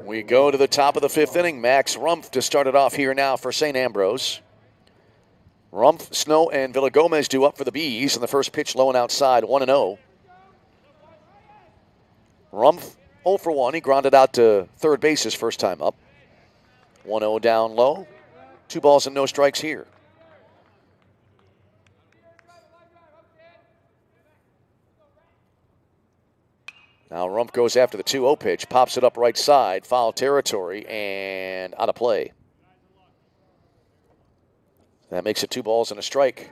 We go to the top of the 5th inning. Max Rumpf to start it off here now for St. Ambrose. Rumpf, Snow, and Villagomez do up for the Bees, and the first pitch low and outside, 1-0. Rumpf 0 for 1. He grounded out to third base his first time up. 1-0 down low. 2 balls and no strikes here. Now Rumpf goes after the 2-0 pitch, pops it up right side, foul territory, and out of play. That makes it 2 balls and a strike.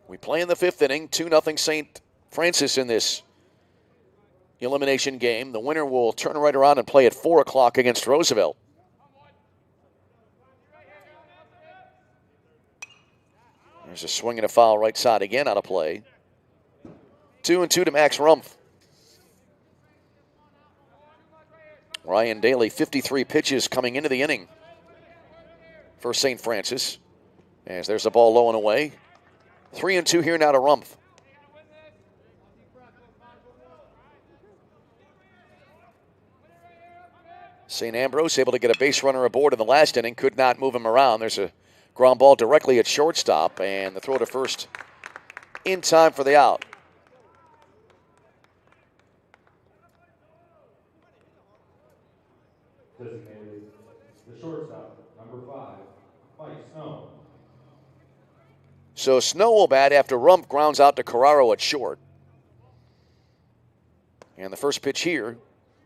We play in the 5th inning, 2-0 St. Francis in this elimination game. The winner will turn right around and play at 4 o'clock against Roosevelt. There's a swing and a foul right side again, out of play. 2-2 to Max Rumpf. Ryan Daly, 53 pitches coming into the inning for St. Francis. As there's a ball low and away. 3-2 here now to Rumpf. St. Ambrose able to get a base runner aboard in the last inning, could not move him around. There's a ground ball directly at shortstop, and the throw to first in time for the out. Designated the shortstop, number 5, Mike Snow. So Snow will bat after Rump grounds out to Carraro at short. And the first pitch here,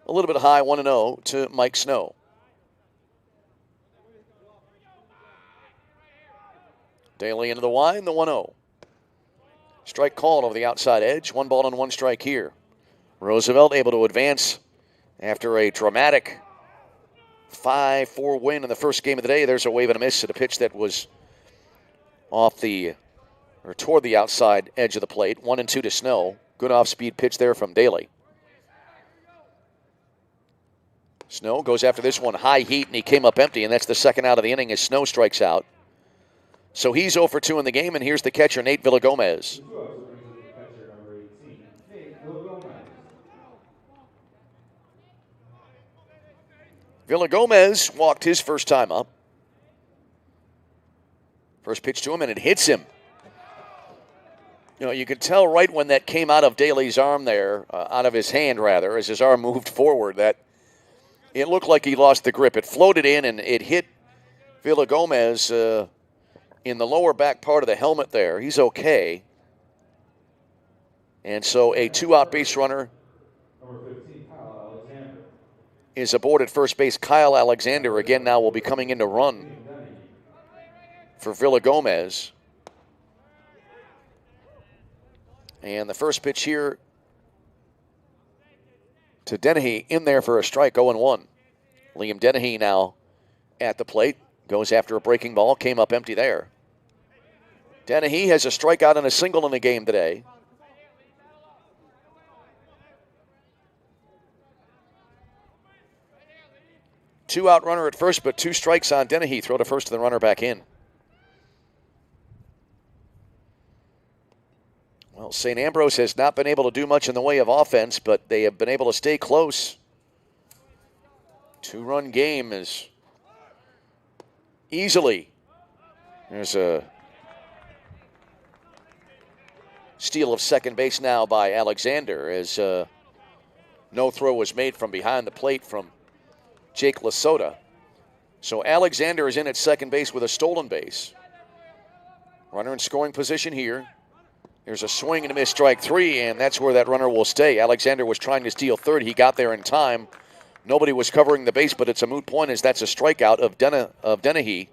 a little bit high, 1-0 to Mike Snow. Daly into the wide, the 1-0. Strike called over the outside edge. 1 ball and 1 strike here. Roosevelt able to advance after a dramatic 5-4 win in the first game of the day. There's a wave and a miss at a pitch that was toward the outside edge of the plate. 1-2 to Snow. Good off-speed pitch there from Daly. Snow goes after this one, high heat, and he came up empty, and that's the second out of the inning as Snow strikes out. So he's 0 for 2 in the game, and here's the catcher, Nate Villagomez. Villagomez walked his first time up. First pitch to him, and it hits him. You know, you could tell right when that came out of Daly's arm there, out of his hand rather, as his arm moved forward, that it looked like he lost the grip. It floated in, and it hit Villagomez in the lower back part of the helmet there. He's okay. And so a 2-out base runner is aboard at first base. Kyle Alexander again now will be coming in to run for Villagomez. And the first pitch here to Dennehy in there for a strike, 0-1. Liam Dennehy now at the plate. Goes after a breaking ball, came up empty there. Dennehy has a strikeout and a single in the game today. Two-out runner at first, but 2 strikes on Dennehy. Throw to first and the runner back in. Well, St. Ambrose has not been able to do much in the way of offense, but they have been able to stay close. 2-run game is easily. There's a steal of second base now by Alexander as no throw was made from behind the plate from Jake Lasota. So Alexander is in at second base with a stolen base. Runner in scoring position here. There's a swing and a miss, strike 3, and that's where that runner will stay. Alexander was trying to steal third. He got there in time. Nobody was covering the base, but it's a moot point as that's a strikeout of Dennehy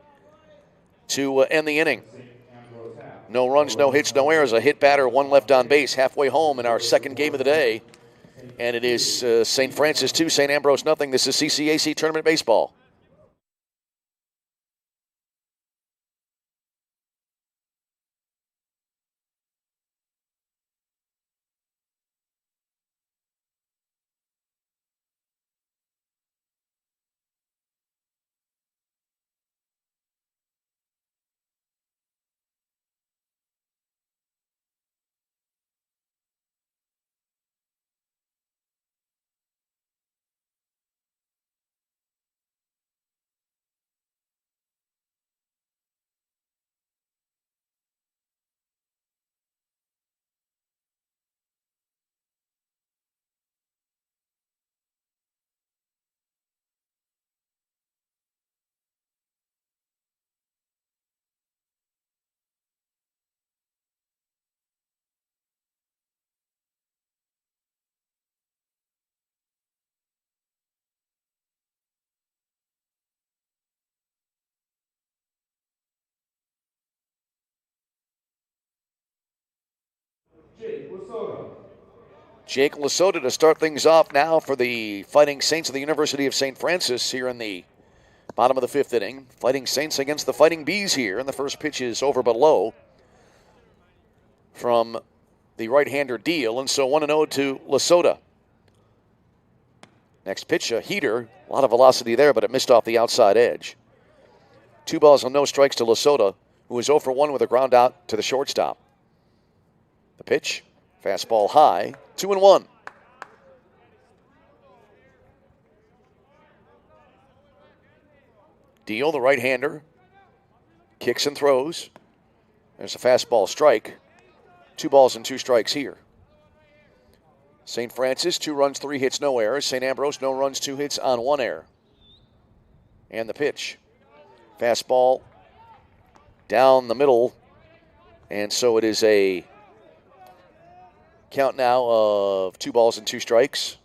to end the inning. No runs, no hits, no errors. A hit batter, 1 left on base, halfway home in our second game of the day. And it is St. Francis 2, St. Ambrose nothing. This is CCAC Tournament Baseball. Jake Lasota to start things off now for the Fighting Saints of the University of St. Francis here in the bottom of the 5th inning. Fighting Saints against the Fighting Bees here, and the first pitch is over but low from the right-hander Deal, and so 1-0 to Lasota. Next pitch, a heater. A lot of velocity there, but it missed off the outside edge. 2 balls and no strikes to Lasota, who is 0 for 1 with a ground out to the shortstop. The pitch, fastball high, 2-1. Deal, the right-hander, kicks and throws. There's a fastball strike. 2 balls and 2 strikes here. St. Francis, 2 runs, 3 hits, no errors. St. Ambrose, no runs, 2 hits on 1 error. And the pitch. Fastball down the middle. And so it is a count now of 2 balls and 2 strikes.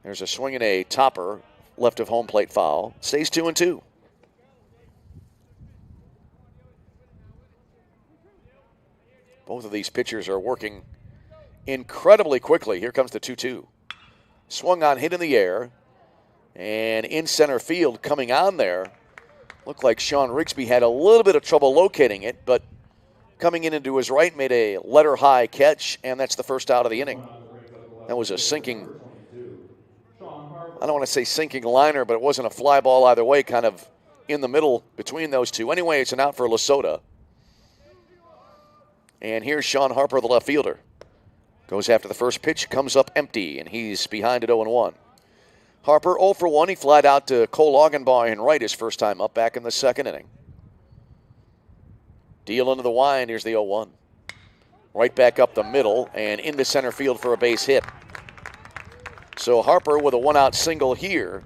There's a swing and a topper, left of home plate foul. Stays 2-2. Both of these pitchers are working incredibly quickly. Here comes the 2-2. Swung on, hit in the air. And in center field, coming on there, looked like Sean Rigsby had a little bit of trouble locating it, but coming in into his right, made a letter-high catch, and that's the first out of the inning. That was a sinking, I don't want to say sinking liner, but it wasn't a fly ball either way, kind of in the middle between those two. Anyway, it's an out for Lesota. And here's Sean Harper, the left fielder. Goes after the first pitch, comes up empty, and he's behind at 0-1. Harper 0 for 1. He flied out to Cole Augenbaugh in right his first time up back in the second inning. Deal into the wind. Here's the 0-1. Right back up the middle and into center field for a base hit. So Harper with a 1-out single here.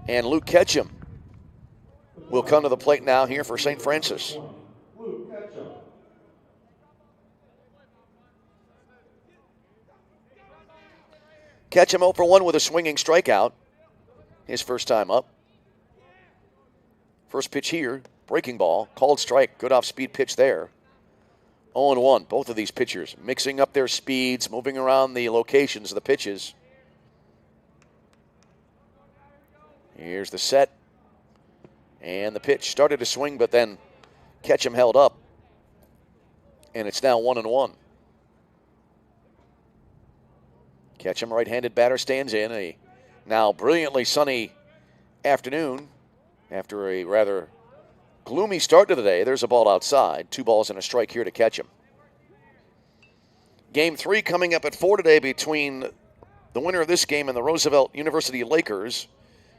And Luke Ketchum will come to the plate now here for St. Francis. Ketchum 0 for 1 with a swinging strikeout. His first time up. First pitch here, breaking ball, called strike, good off-speed pitch there. 0-1, both of these pitchers mixing up their speeds, moving around the locations of the pitches. Here's the set. And the pitch started to swing, but then Ketchum held up. And it's now 1-1. Ketchum, right-handed batter, stands in. A now brilliantly sunny afternoon after a rather gloomy start to the day. There's a ball outside. 2 balls and a strike here to Ketchum. Game 3 coming up at 4 today between the winner of this game and the Roosevelt University Lakers.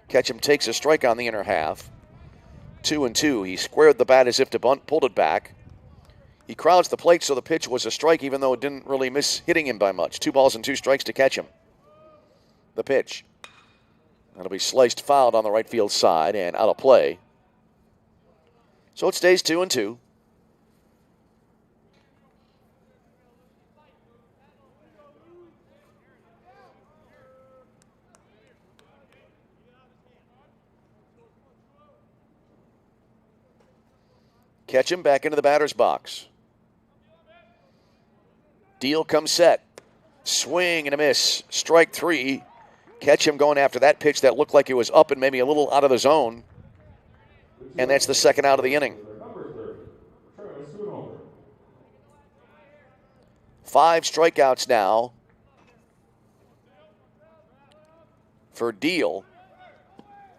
Ketchum takes a strike on the inner half. 2-2. He squared the bat as if to bunt, pulled it back. He crowds the plate, so the pitch was a strike, even though it didn't really miss hitting him by much. 2 balls and 2 strikes to Ketchum. The pitch. That'll be sliced fouled on the right field side and out of play. So it stays 2-2. Ketchum back into the batter's box. Deal comes set. Swing and a miss. Strike 3. Ketchum going after that pitch that looked like it was up and maybe a little out of the zone. And that's the second out of the inning. 5 strikeouts now for Deal.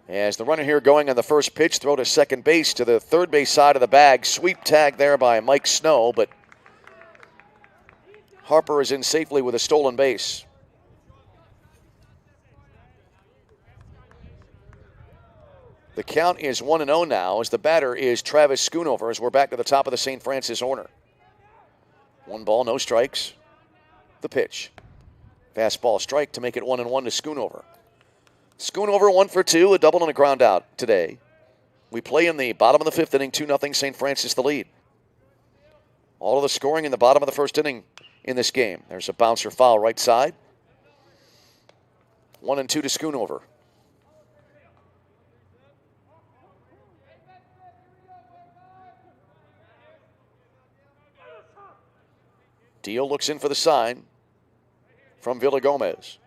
As the runner here going on the first pitch, throw to second base to the third base side of the bag. Sweep tag there by Mike Snow, but Harper is in safely with a stolen base. The count is 1-0 now as the batter is Travis Schoonover as we're back to the top of the St. Francis order. 1 ball, no strikes. The pitch. Fastball strike to make it 1-1 to Schoonover. Schoonover 1 for 2, a double and a ground out today. We play in the bottom of the 5th inning, 2-0 St. Francis the lead. All of the scoring in the bottom of the 1st inning in this game. There's a bouncer foul right side. 1-2 to Schoonover. Deal looks in for the sign from Villagomez.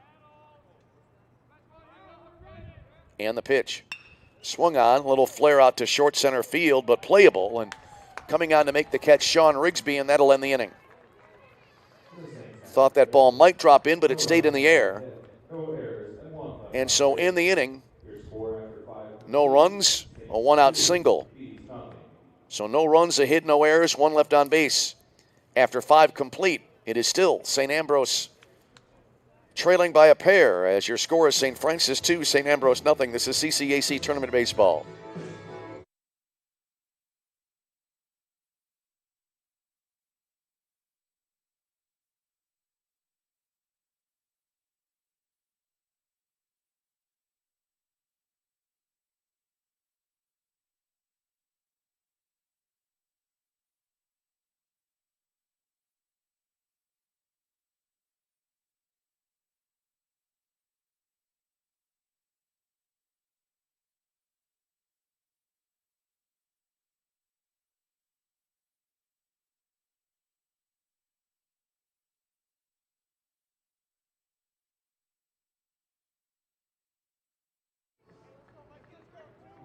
And the pitch. Swung on, a little flare out to short center field, but playable. And coming on to make the catch, Sean Rigsby, and that'll end the inning. Thought that ball might drop in, but it stayed in the air. And so in the inning, no runs, a 1-out single. So no runs, a hit, no errors, 1 left on base. After 5 complete, it is still St. Ambrose trailing by a pair as your score is St. Francis 2, St. Ambrose nothing. This is CCAC Tournament Baseball.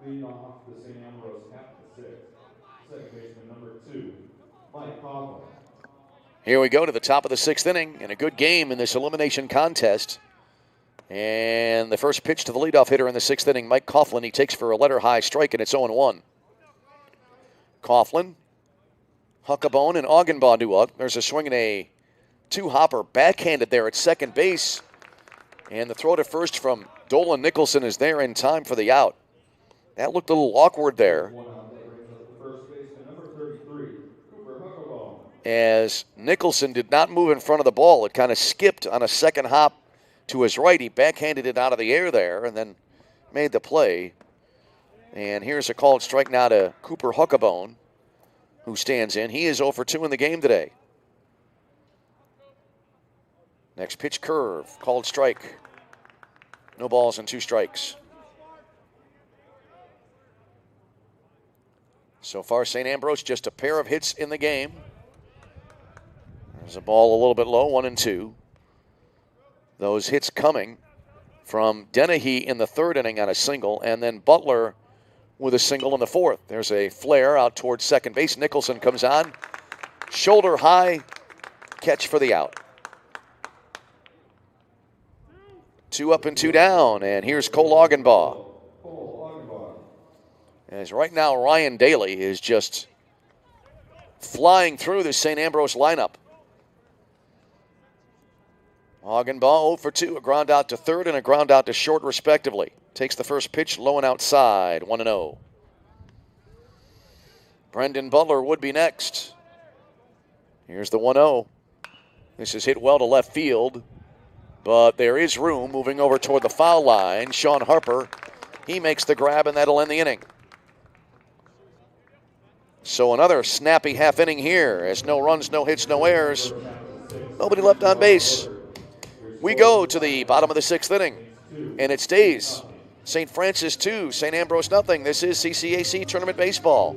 Leading off the St. Ambrose at the 6th. Second baseman number 2, Mike Coughlin. Here we go to the top of the 6th inning, and a good game in this elimination contest. And the first pitch to the leadoff hitter in the 6th inning, Mike Coughlin. He takes for a letter-high strike, and it's 0-1. Coughlin, Huckabone, and Augenbaugh do up. There's a swing and a two-hopper backhanded there at second base. And the throw to first from Dolan Nicholson is there in time for the out. That looked a little awkward there. One out, that brings up the first baseman number 33, Cooper Huckabone. As Nicholson did not move in front of the ball. It kind of skipped on a second hop to his right. He backhanded it out of the air there and then made the play. And here's a called strike now to Cooper Huckabone, who stands in. He is 0 for 2 in the game today. Next pitch, curve, called strike. No balls and 2 strikes. So far, St. Ambrose just a pair of hits in the game. There's a ball a little bit low, 1-2. Those hits coming from Dennehy in the 3rd inning on a single, and then Butler with a single in the 4th. There's a flare out towards second base. Nicholson comes on. Shoulder high, catch for the out. 2 up and 2 down, and here's Cole Augenbaugh. As right now, Ryan Daly is just flying through the St. Ambrose lineup. Augenbaugh 0 for 2, a ground out to third and a ground out to short, respectively. Takes the first pitch low and outside, 1-0. Brendan Butler would be next. Here's the 1-0. This is hit well to left field, but there is room moving over toward the foul line. Sean Harper, he makes the grab, and that'll end the inning. So another snappy half inning here as no runs, no hits, no errors. Nobody left on base. We go to the bottom of the 6th inning, and it stays St. Francis 2, St. Ambrose nothing. This is CCAC Tournament Baseball.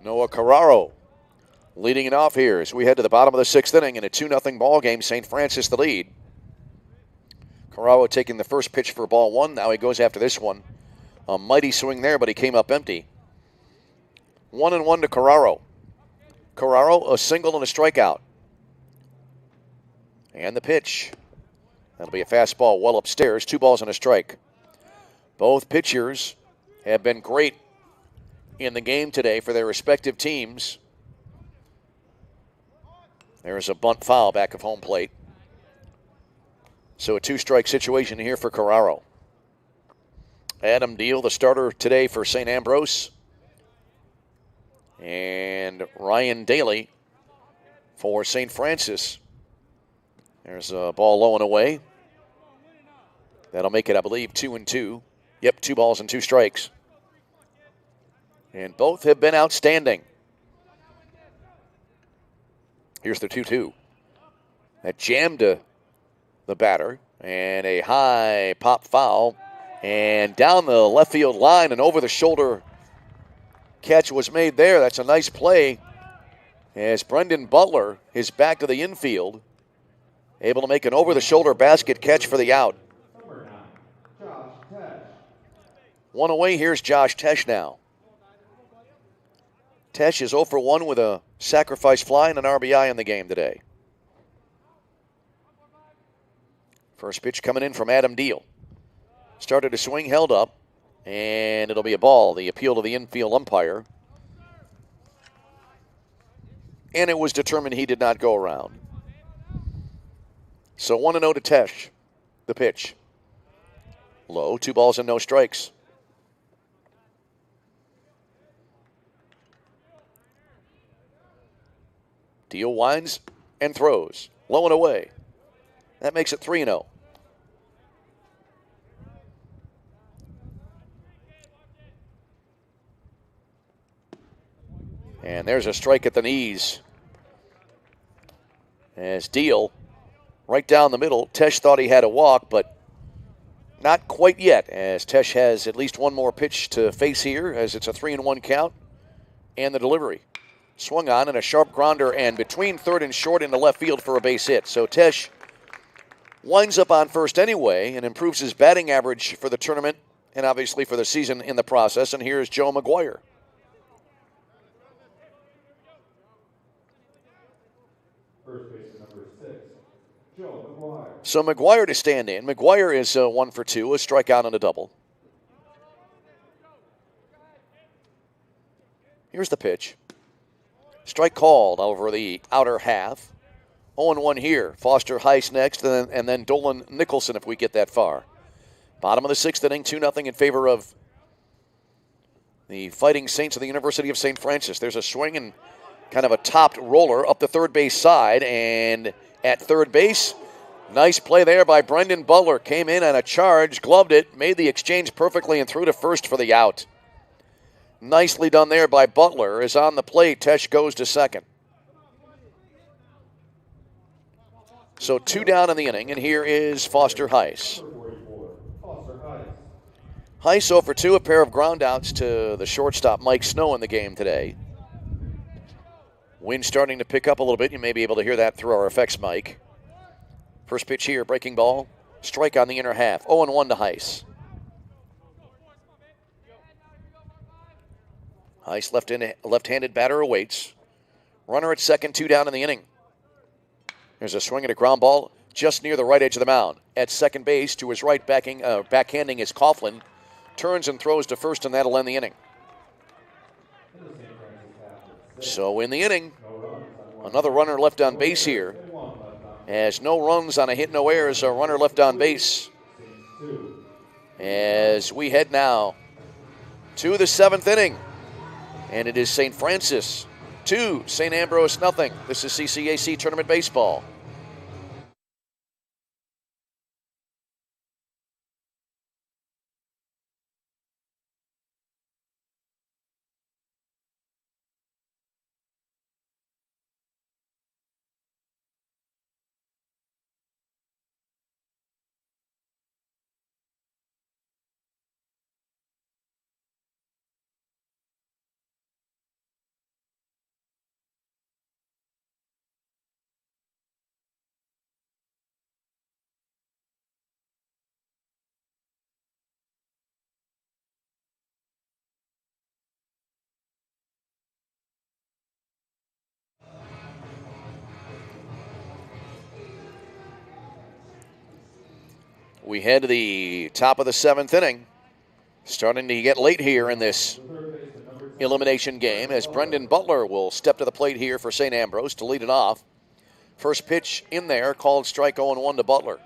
Noah Carraro leading it off here as we head to the bottom of the 6th inning in a 2-0 ball game. St. Francis the lead. Carraro taking the first pitch for ball 1. Now he goes after this one. A mighty swing there, but he came up empty. 1-1 to Carraro. Carraro, a single and a strikeout. And the pitch. That'll be a fastball well upstairs. 2 balls and a strike. Both pitchers have been great in the game today for their respective teams. There's a bunt foul back of home plate. So a 2-strike situation here for Carraro. Adam Deal, the starter today for St. Ambrose. And Ryan Daly for St. Francis. There's a ball low and away. That'll make it, I believe, 2-2. Yep, 2 balls and 2 strikes. And both have been outstanding. Here's the 2-2. That jammed the batter. And a high pop foul. And down the left field line and over the shoulder catch was made there. That's a nice play as Brendan Butler is back to the infield, able to make an over the shoulder basket catch for the out. One away, here's Josh Tesh now. Tesh is 0 for 1 with a sacrifice fly and an RBI in the game today. First pitch coming in from Adam Deal. Started to swing, held up, and it'll be a ball. The appeal to the infield umpire. And it was determined he did not go around. So 1-0 to Tesh. The pitch. Low, 2 balls and no strikes. Deal winds and throws. Low and away. That makes it 3-0. And there's a strike at the knees. As Deal, right down the middle. Tesh thought he had a walk, but not quite yet, as Tesh has at least one more pitch to face here, as it's a 3-1 count. And the delivery. Swung on and a sharp grounder and between third and short into left field for a base hit. So Tesh winds up on first anyway and improves his batting average for the tournament and obviously for the season in the process. And here's Joe McGuire. First baseman number 6, Joe McGuire. So McGuire to stand in. McGuire is 1 for 2, a strikeout and a double. Here's the pitch. Strike called over the outer half. 0-1 here. Foster Heiss next, and then Dolan Nicholson if we get that far. Bottom of the 6th inning, 2-0 in favor of the Fighting Saints of the University of St. Francis. There's a swing and kind of a topped roller up the third base side, and at third base, nice play there by Brendan Butler. Came in on a charge, gloved it, made the exchange perfectly, and threw to first for the out. Nicely done there by Butler. As on the plate, Tesh goes to second. So 2 down in the inning, and here is Foster Heiss. Heiss 0 for 2, a pair of groundouts to the shortstop Mike Snow in the game today. Wind starting to pick up a little bit. You may be able to hear that through our effects mic. First pitch here, breaking ball. Strike on the inner half. 0-1 to Heiss. Heiss left-handed batter awaits. Runner at second, 2 down in the inning. There's a swing at a ground ball just near the right edge of the mound. At second base, to his right, backhanding is Coughlin. Turns and throws to first, and that'll end the inning. So in the inning, another runner left on base here. As no runs on a hit, no errors, a runner left on base. As we head now to the 7th inning. And it is St. Francis 2, St. Ambrose nothing. This is CCAC Tournament Baseball. We head to the top of the 7th inning. Starting to get late here in this elimination game as Brendan Butler will step to the plate here for St. Ambrose to lead it off. First pitch in there, called strike 0-1 to Butler.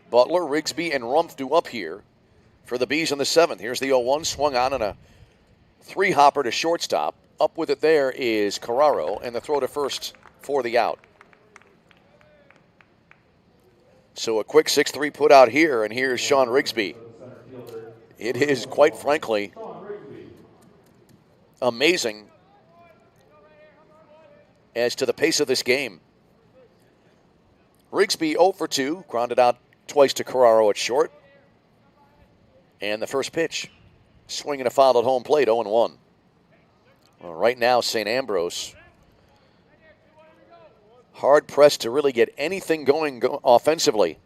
Butler, Rigsby, and Rumpf due up here for the Bees in the 7th. Here's the 0-1, swung on a 3-hopper to shortstop. Up with it there is Carraro, and the throw to first for the out. So a quick 6-3 put out here, and here's Sean Rigsby. It is, quite frankly, amazing as to the pace of this game. Rigsby 0 for 2, grounded out twice to Carraro at short. And the first pitch, swinging a foul at home plate, 0-1. Well, right now, St. Ambrose hard-pressed to really get anything going offensively.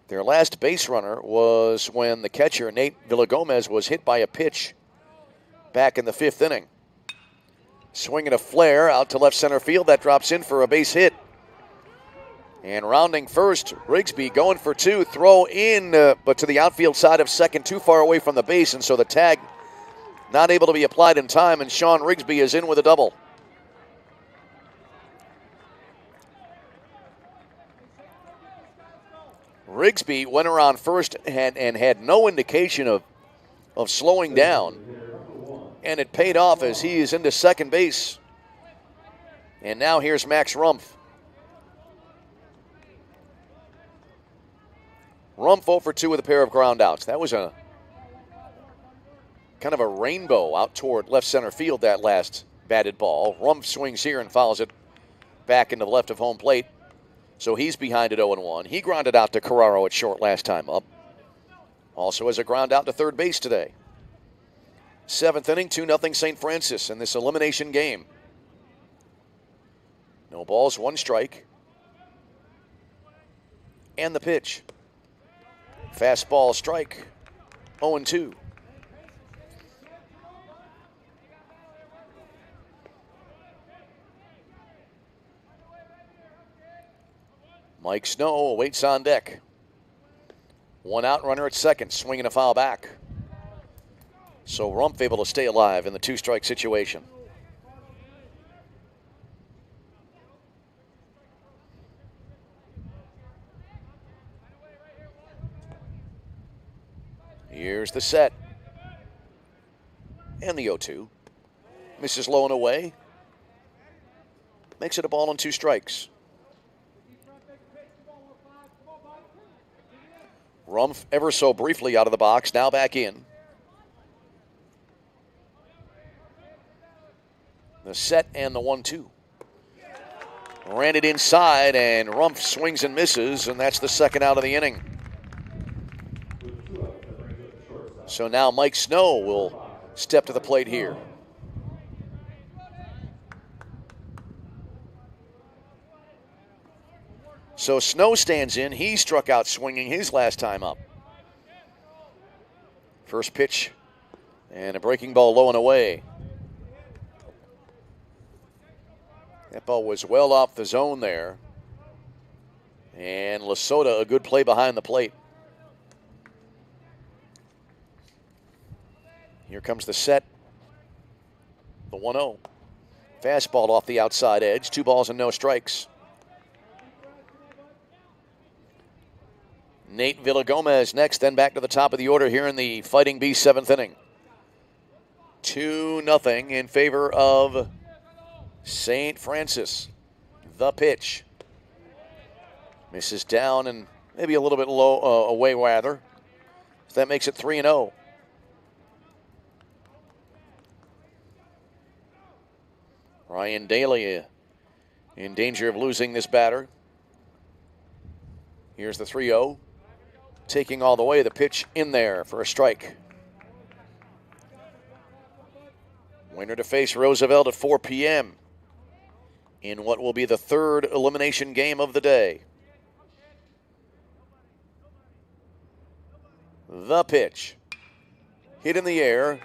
Their last base runner was when the catcher, Nate Villagomez, was hit by a pitch back in the 5th inning. Swinging a flare out to left center field. That drops in for a base hit. And rounding first, Rigsby going for 2. Throw in, but to the outfield side of second, too far away from the base, and so the tag not able to be applied in time, and Sean Rigsby is in with a double. Rigsby went around first and had no indication of slowing down. And it paid off as he is into second base. And now here's Max Rumpf. Rumpf 0 for 2 with a pair of ground outs. That was a kind of a rainbow out toward left center field, that last batted ball. Rumpf swings here and fouls it back into the left of home plate. So he's behind at 0-1. He grounded out to Carraro at short last time up. Also has a ground out to third base today. 7th inning, 2-0 St. Francis in this elimination game. No balls, 1 strike. And the pitch. Fastball strike, 0-2. Mike Snow waits on deck. 1 out, runner at second, swinging a foul back. So Rumpf able to stay alive in the 2-strike situation. Here's the set. And the 0-2. Misses low and away. Makes it a ball and 2 strikes. Rumpf ever so briefly out of the box, now back in. The set and the 1-2. Ran it inside, and Rumpf swings and misses, and that's the second out of the inning. So now Mike Snow will step to the plate here. So Snow stands in. He struck out swinging his last time up. First pitch and a breaking ball low and away. That ball was well off the zone there. And Lasota, a good play behind the plate. Here comes the set. The 1-0. Fastball off the outside edge. 2 balls and no strikes. Nate Villagomez next, then back to the top of the order here in the Fighting Bees 7th inning. 2-0 in favor of St. Francis. The pitch. Misses down and maybe a little bit low away rather. So that makes it 3-0. Ryan Daly in danger of losing this batter. Here's the 3-0. Taking all the way, the pitch in there for a strike. Winner to face Roosevelt at 4 p.m. in what will be the 3rd elimination game of the day. The pitch. Hit in the air.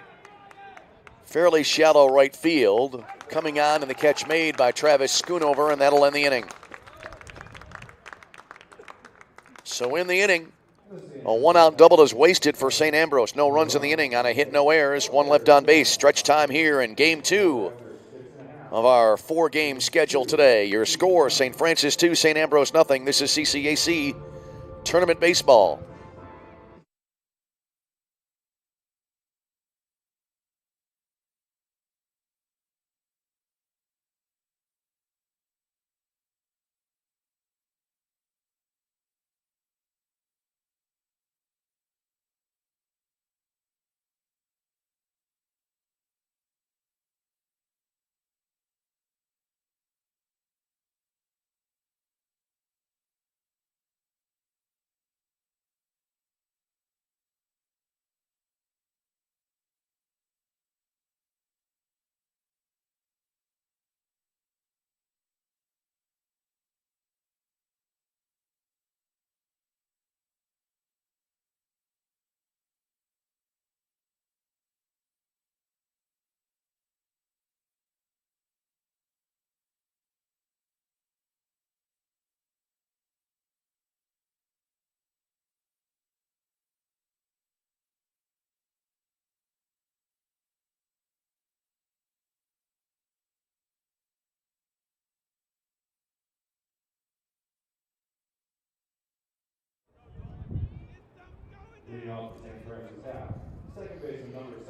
Fairly shallow right field. Coming on, and the catch made by Travis Schoonover, and that'll end the inning. So in the inning, a 1-out double is wasted for St. Ambrose. No runs in the inning on a hit, no errors. 1 left on base. Stretch time here in Game 2 of our 4-game schedule today. Your score, St. Francis 2, St. Ambrose nothing. This is CCAC Tournament Baseball.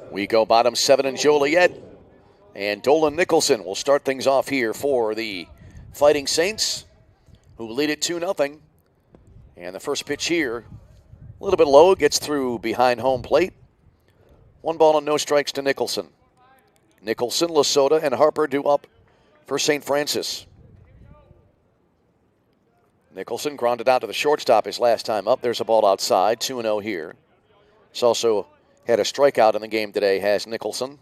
We go bottom 7 in Joliet. And Dolan Nicholson will start things off here for the Fighting Saints, who lead it 2-0. And the first pitch here, a little bit low, gets through behind home plate. 1 ball and no strikes to Nicholson. Nicholson, Lasota, and Harper due up for St. Francis. Nicholson grounded out to the shortstop his last time up. There's a ball outside, 2-0 here. He's also had a strikeout in the game today, has Nicholson.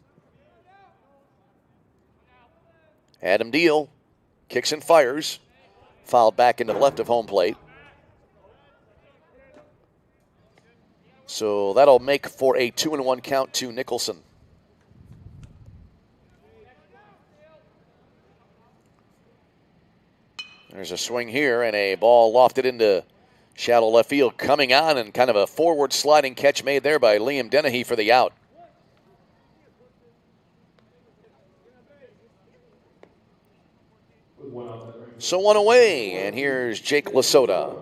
Adam Deal kicks and fires. Fouled back into the left of home plate. So that'll make for a 2-1 count to Nicholson. There's a swing here and a ball lofted into shallow left field. Coming on and kind of a forward sliding catch made there by Liam Dennehy for the out. So 1 away, and here's Jake Lasota.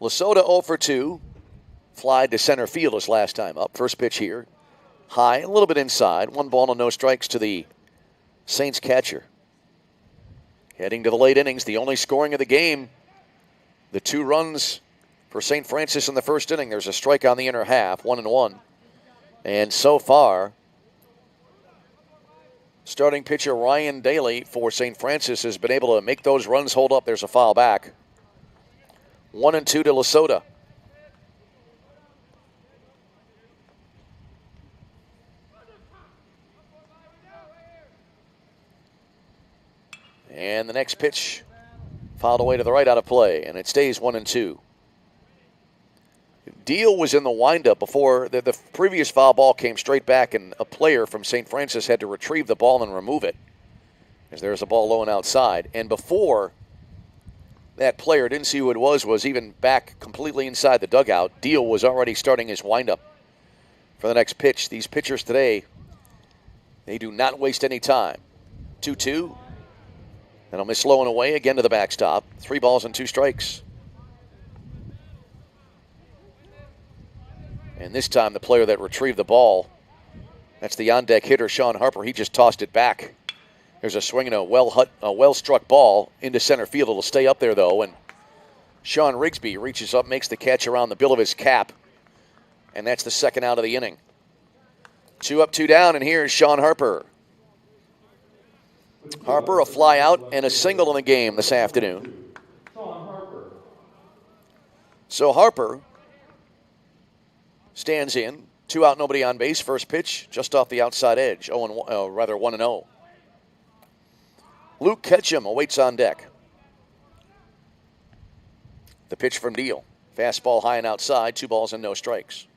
Lasota 0 for 2. Fly to center field his last time up. First pitch here. High, a little bit inside. 1 ball and no strikes to the Saints catcher. Heading to the late innings, the only scoring of the game. The 2 runs for St. Francis in the first inning. There's a strike on the inner half, 1-1. And so far, starting pitcher Ryan Daly for St. Francis has been able to make those runs hold up. There's a foul back. 1-2 to Lasota. And the next pitch fouled away to the right, out of play, and it stays 1-2. Deal was in the windup before the previous foul ball came straight back, and a player from St. Francis had to retrieve the ball and remove it, as there's a ball low and outside. And before that player didn't see who it was even back completely inside the dugout, Deal was already starting his windup for the next pitch. These pitchers today, they do not waste any time. 2-2. That'll miss low and away again to the backstop. 3 balls and 2 strikes. And this time the player that retrieved the ball, that's the on-deck hitter, Sean Harper. He just tossed it back. There's a swing and a well-struck ball into center field. It'll stay up there, though, and Sean Rigsby reaches up, makes the catch around the bill of his cap, and that's the second out of the inning. 2 up, 2 down, and here's Sean Harper. Harper, a fly out and a single in the game this afternoon. So Harper stands in. 2 out, nobody on base. First pitch just off the outside edge. 1-0. Luke Ketchum awaits on deck. The pitch from Deal. Fastball high and outside. 2 balls and no strikes.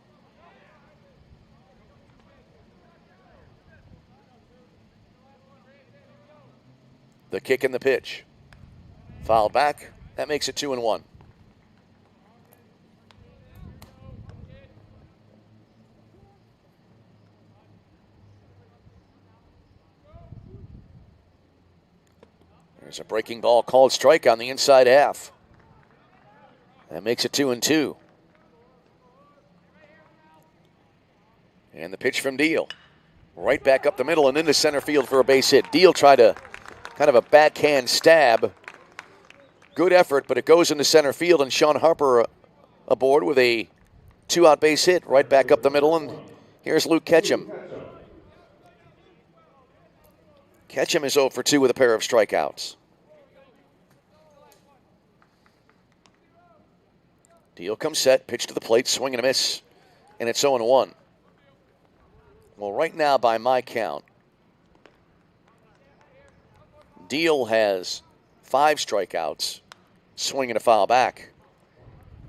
The kick and the pitch. Fouled back. That makes it 2-1. There's a breaking ball called strike on the inside half. That makes it 2-2. And the pitch from Deal. Right back up the middle and into center field for a base hit. Deal tried a kind of a backhand stab. Good effort, but it goes into center field, and Sean Harper aboard with a 2-out base hit right back up the middle. And here's Luke Ketchum. Ketchum is 0 for 2 with a pair of strikeouts. Deal comes set, pitch to the plate, swing and a miss, and it's 0-1. Well, right now, by my count, Deal has 5 strikeouts, swing and a foul back,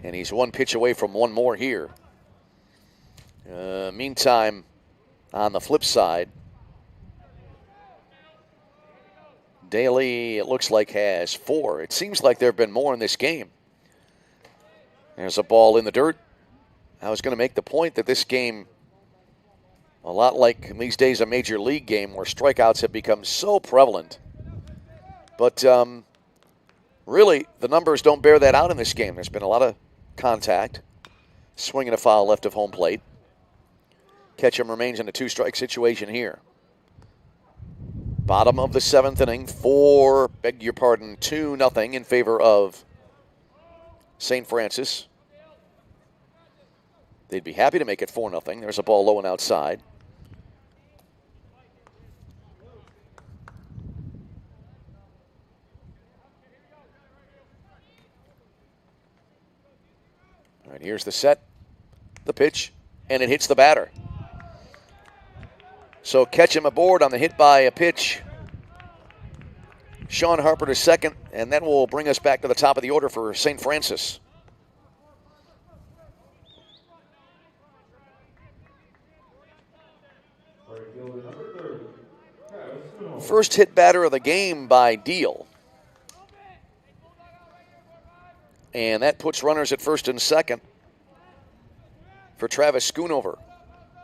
and he's 1 pitch away from 1 more here. Meantime, on the flip side, Daly, it looks like, has 4. It seems like there have been more in this game. There's a ball in the dirt. I was going to make the point that this game, a lot like in these days a major league game where strikeouts have become so prevalent. But really, the numbers don't bear that out in this game. There's been a lot of contact. Swing and a foul left of home plate. Ketchum remains in a 2-strike situation here. Bottom of the 7th inning, 2-0 in favor of St. Francis. They'd be happy to make it 4-0. There's a ball low and outside. All right, here's the set, the pitch, and it hits the batter. So Ketchum aboard on the hit by a pitch. Sean Harper to second, and that will bring us back to the top of the order for St. Francis. First hit batter of the game by Deal. And that puts runners at first and second for Travis Schoonover,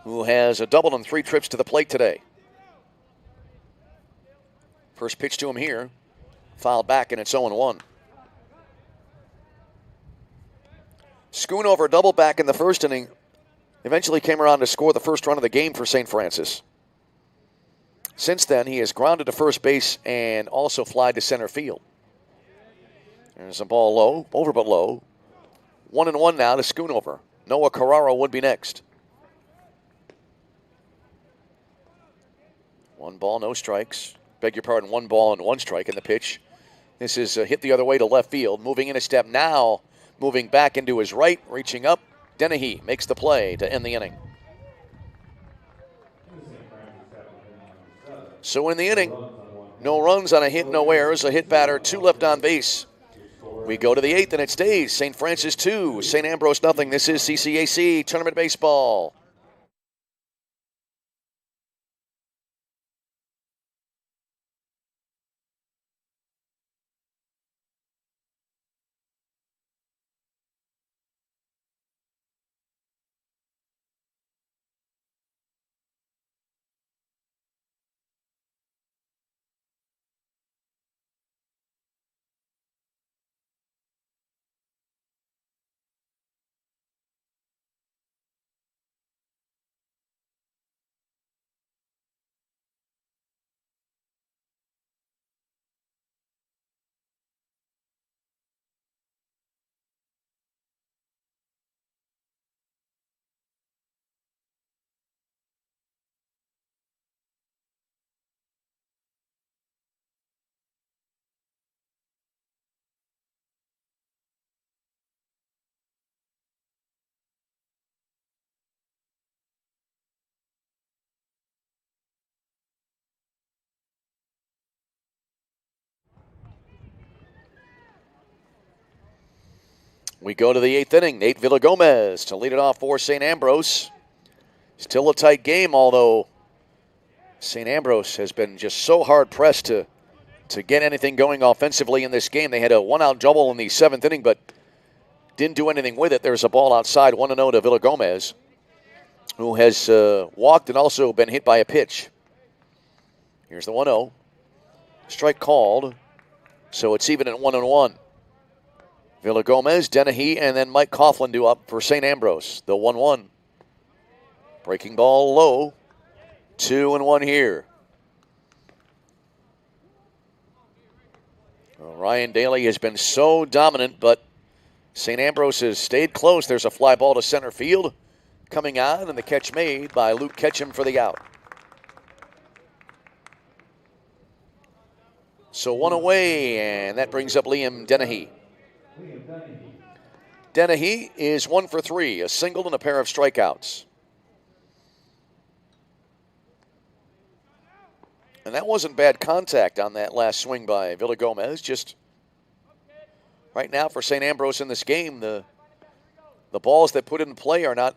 who has a double and 3 trips to the plate today. First pitch to him here, fouled back, and it's 0-1. Schoonover double back in the first inning, eventually came around to score the first run of the game for St. Francis. Since then, he has grounded to first base and also flied to center field. There's a ball low, over but low. 1-1 now to Schoonover. Noah Carraro would be next. 1 ball, no strikes. Beg your pardon, 1 ball and 1 strike in the pitch. This is hit the other way to left field. Moving in a step now, moving back into his right, reaching up. Dennehy makes the play to end the inning. So in the inning, no runs on a hit, no errors, a hit batter, 2 left on base. We go to the 8th, and it stays. St. Francis 2, St. Ambrose nothing. This is CCAC Tournament Baseball. We go to the 8th inning. Nate Villagomez to lead it off for St. Ambrose. Still a tight game, although St. Ambrose has been just so hard-pressed to get anything going offensively in this game. They had a 1-out double in the 7th inning, but didn't do anything with it. There's a ball outside, 1-0 to Villagomez, who has walked and also been hit by a pitch. Here's the 1-0. Strike called. So it's even at 1-1. Villagomez, Dennehy, and then Mike Coughlin do up for St. Ambrose. The 1-1. Breaking ball low. 2-1 here. Well, Ryan Daly has been so dominant, but St. Ambrose has stayed close. There's a fly ball to center field coming on, and the catch made by Luke Ketchum for the out. So one away, and that brings up Liam Dennehy. Dennehy is 1 for 3, a single and a pair of strikeouts. And that wasn't bad contact on that last swing by Villagomez. Just right now for St. Ambrose in this game, the balls that put in play are not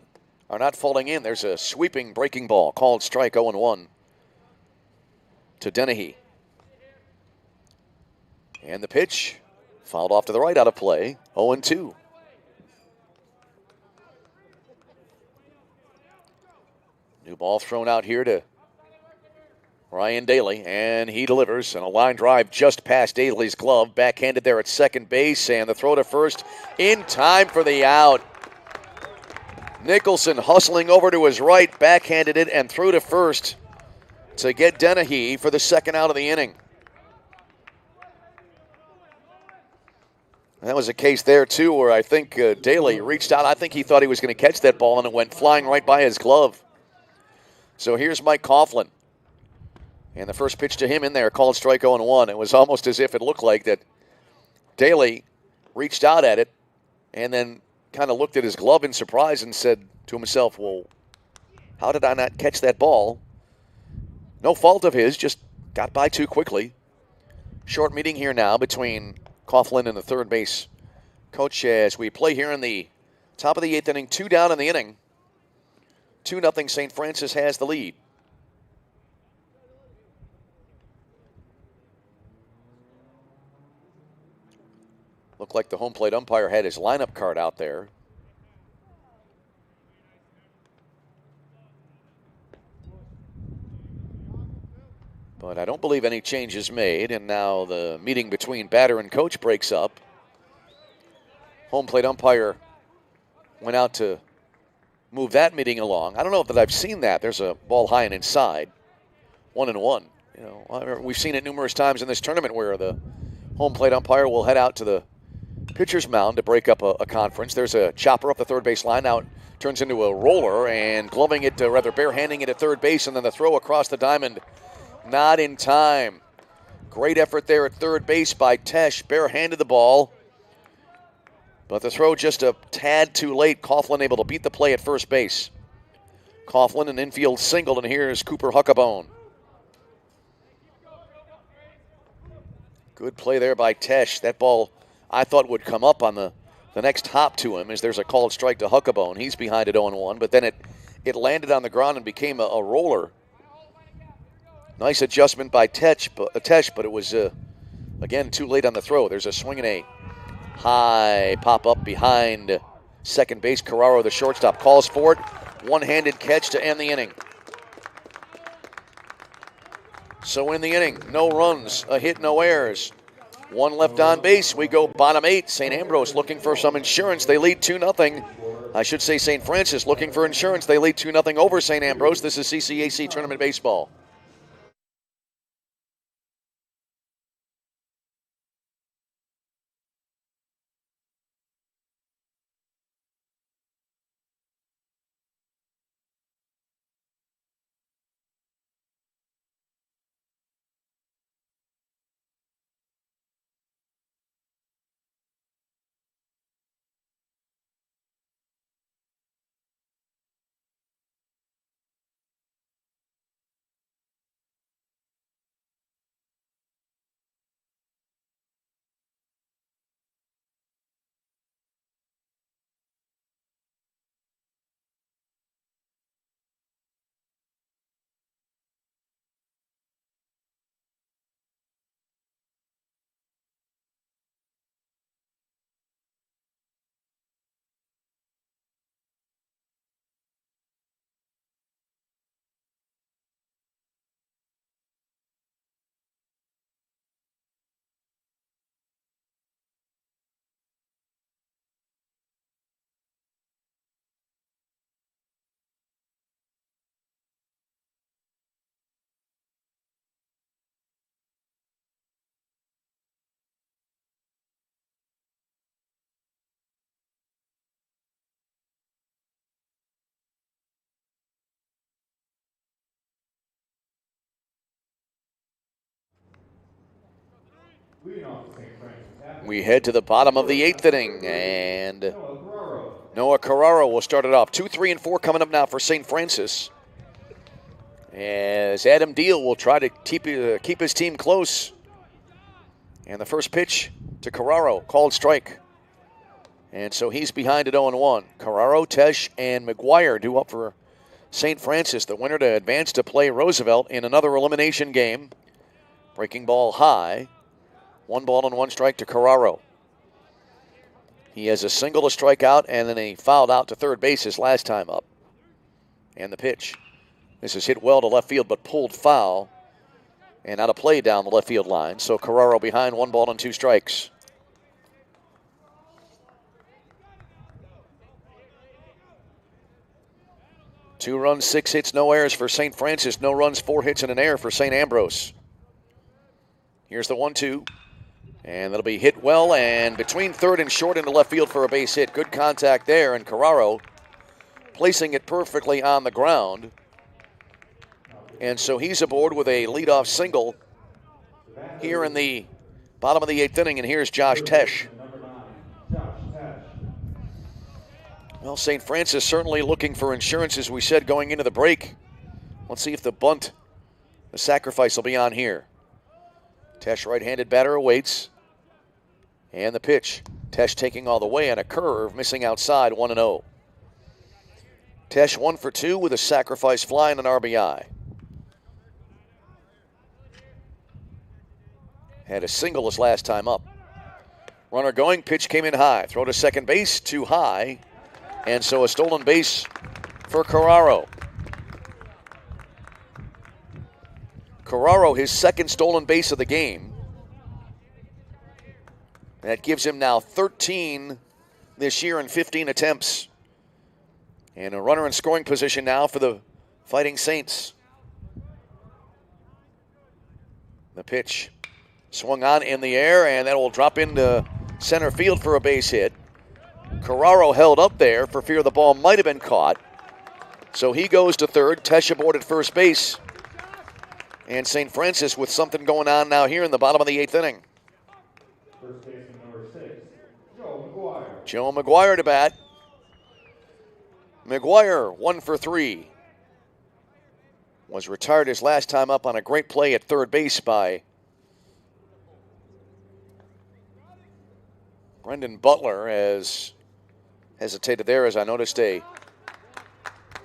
falling in. There's a sweeping breaking ball called strike 0-1 to Dennehy. And the pitch fouled off to the right, out of play, 0-2. New ball thrown out here to Ryan Daly, and he delivers. And a line drive just past Daly's glove. Backhanded there at second base, and the throw to first in time for the out. Nicholson hustling over to his right, backhanded it, and threw to first to get Dennehy for the second out of the inning. That was a case there, too, where I think Daly reached out. I think he thought he was going to catch that ball, and it went flying right by his glove. So here's Mike Coughlin. And the first pitch to him in there, called strike 0-1. It was almost as if it looked like that Daly reached out at it and then kind of looked at his glove in surprise and said to himself, well, how did I not catch that ball? No fault of his, just got by too quickly. Short meeting here now between Coughlin and the third base coach as we play here in the top of the 8th inning. 2 down in the inning. 2-0 St. Francis has the lead. Looked like the home plate umpire had his lineup card out there. But I don't believe any changes made, and now the meeting between batter and coach breaks up. Home plate umpire went out to move that meeting along. I don't know that I've seen that. There's a ball high and inside. 1-1. You know, we've seen it numerous times in this tournament where the home plate umpire will head out to the pitcher's mound to break up a conference. There's a chopper up the third base line. Now it turns into a roller, and gloving it, rather barehanding it at third base, and then the throw across the diamond. Not in time. Great effort there at third base by Tesh. Barehanded the ball. But the throw just a tad too late. Coughlin able to beat the play at first base. Coughlin an infield single, and here's Cooper Huckabone. Good play there by Tesh. That ball I thought would come up on the next hop to him as there's a called strike to Huckabone. He's behind it 0-1, but then it landed on the ground and became a roller. Nice adjustment by Tesh, but it was, again, too late on the throw. There's a swing and a high pop-up behind second base. Carraro, the shortstop, calls for it. One-handed catch to end the inning. So in the inning, no runs, a hit, no errors. 1 left on base. We go bottom 8. St. Ambrose looking for some insurance. They lead 2-0. I should say St. Francis looking for insurance. They lead 2-0 over St. Ambrose. This is CCAC Tournament Baseball. Leading off the St. Francis half. We head to the bottom of the 8th inning, and Noah Guerrero. Noah Carraro will start it off. 2, 3, and 4 coming up now for St. Francis, as Adam Deal will try to keep his team close. And the first pitch to Carraro, called strike. And so he's behind at 0-1. Carraro, Tesh, and McGuire due up for St. Francis, the winner to advance to play Roosevelt in another elimination game. Breaking ball high. 1 ball and 1 strike to Carraro. He has a single to strike out, and then he fouled out to third base his last time up. And the pitch. This is hit well to left field, but pulled foul and out of play down the left field line. So Carraro behind, 1 ball and 2 strikes. Two runs, 6 hits, no errors for St. Francis. No runs, 4 hits, and an error for St. Ambrose. Here's the 1-2. And that'll be hit well and between third and short into left field for a base hit. Good contact there, and Carraro placing it perfectly on the ground. And so he's aboard with a leadoff single here in the bottom of the 8th inning. And here's Josh Tesh. Well, St. Francis certainly looking for insurance, as we said, going into the break. Let's see if the bunt, the sacrifice, will be on here. Tesh, right-handed batter, awaits. And the pitch. Tesh taking all the way on a curve, missing outside, 1-0. Tesh 1 for 2 with a sacrifice fly and an RBI. Had a single his last time up. Runner going, pitch came in high. Throw to second base, too high. And so a stolen base for Carraro. Carraro, his second stolen base of the game. That gives him now 13 this year in 15 attempts. And a runner in scoring position now for the Fighting Saints. The pitch swung on in the air, and that will drop into center field for a base hit. Carraro held up there for fear the ball might have been caught. So he goes to third. Tesh aboard at first base. And St. Francis with something going on now here in the bottom of the 8th inning. First baseman number 6, Joe McGuire. Joe McGuire to bat. McGuire 1 for 3. Was retired his last time up on a great play at third base by Brendan Butler, as hesitated there as I noticed a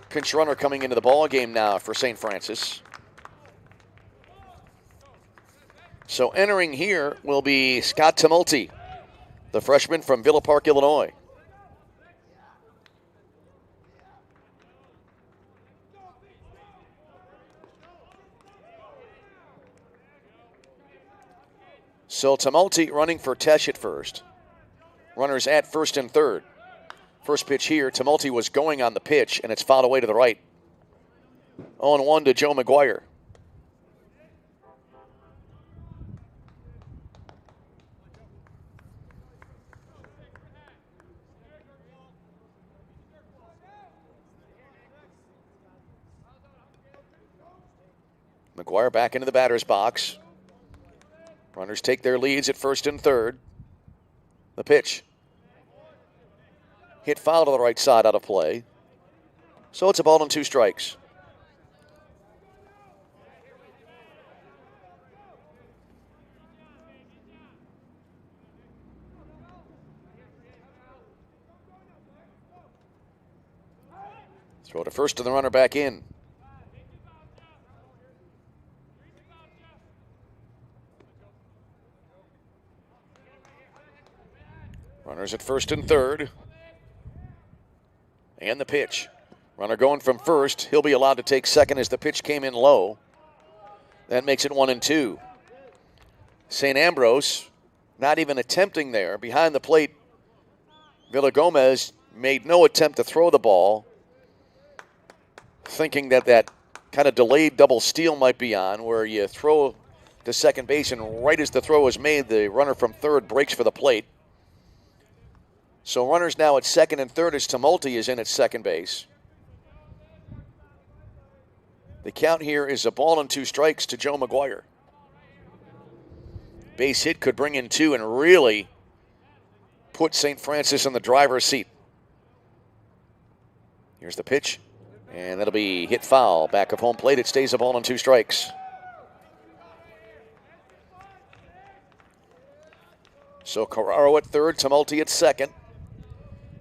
pinch runner coming into the ball game now for St. Francis. So entering here will be Scott Tumulty, the freshman from Villa Park, Illinois. So Tumulty running for Tesh at first. Runners at first and third. First pitch here, Tumulty was going on the pitch, and it's fouled away to the right. 0-1 to Joe McGuire. McGuire back into the batter's box. Runners take their leads at first and third. The pitch. Hit foul to the right side, out of play. So it's a ball and 2 strikes. Throw to first and the runner back in. Runners at first and third. And the pitch. Runner going from first. He'll be allowed to take second as the pitch came in low. That makes it 1-2. St. Ambrose not even attempting there. Behind the plate, Villagomez made no attempt to throw the ball, thinking that that kind of delayed double steal might be on, where you throw to second base and right as the throw is made, the runner from third breaks for the plate. So runners now at second and third as Tumulty is in at second base. The count here is a ball and 2 strikes to Joe McGuire. base hit could bring in 2 and really put St. Francis in the driver's seat. Here's the pitch, and that'll be hit foul. Back of home plate, it stays a ball and 2 strikes. So Carraro at third, Tumulty at second.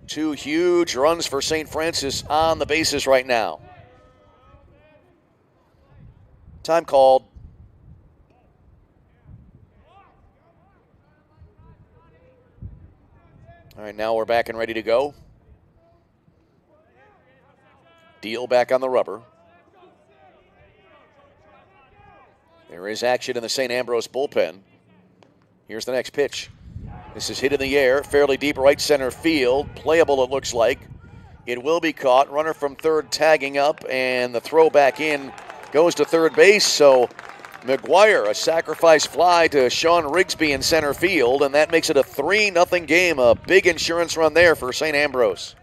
2 huge runs for St. Francis on the bases right now. Time called. All right, now we're back and ready to go. Deal back on the rubber. There is action in the St. Ambrose bullpen. Here's the next pitch. This is hit in the air, fairly deep right center field. Playable, it looks like. It will be caught. Runner from third tagging up, and the throw back in goes to third base. So McGuire, a sacrifice fly to Sean Rigsby in center field, and that makes it a 3-0 game. A big insurance run there for St. Ambrose.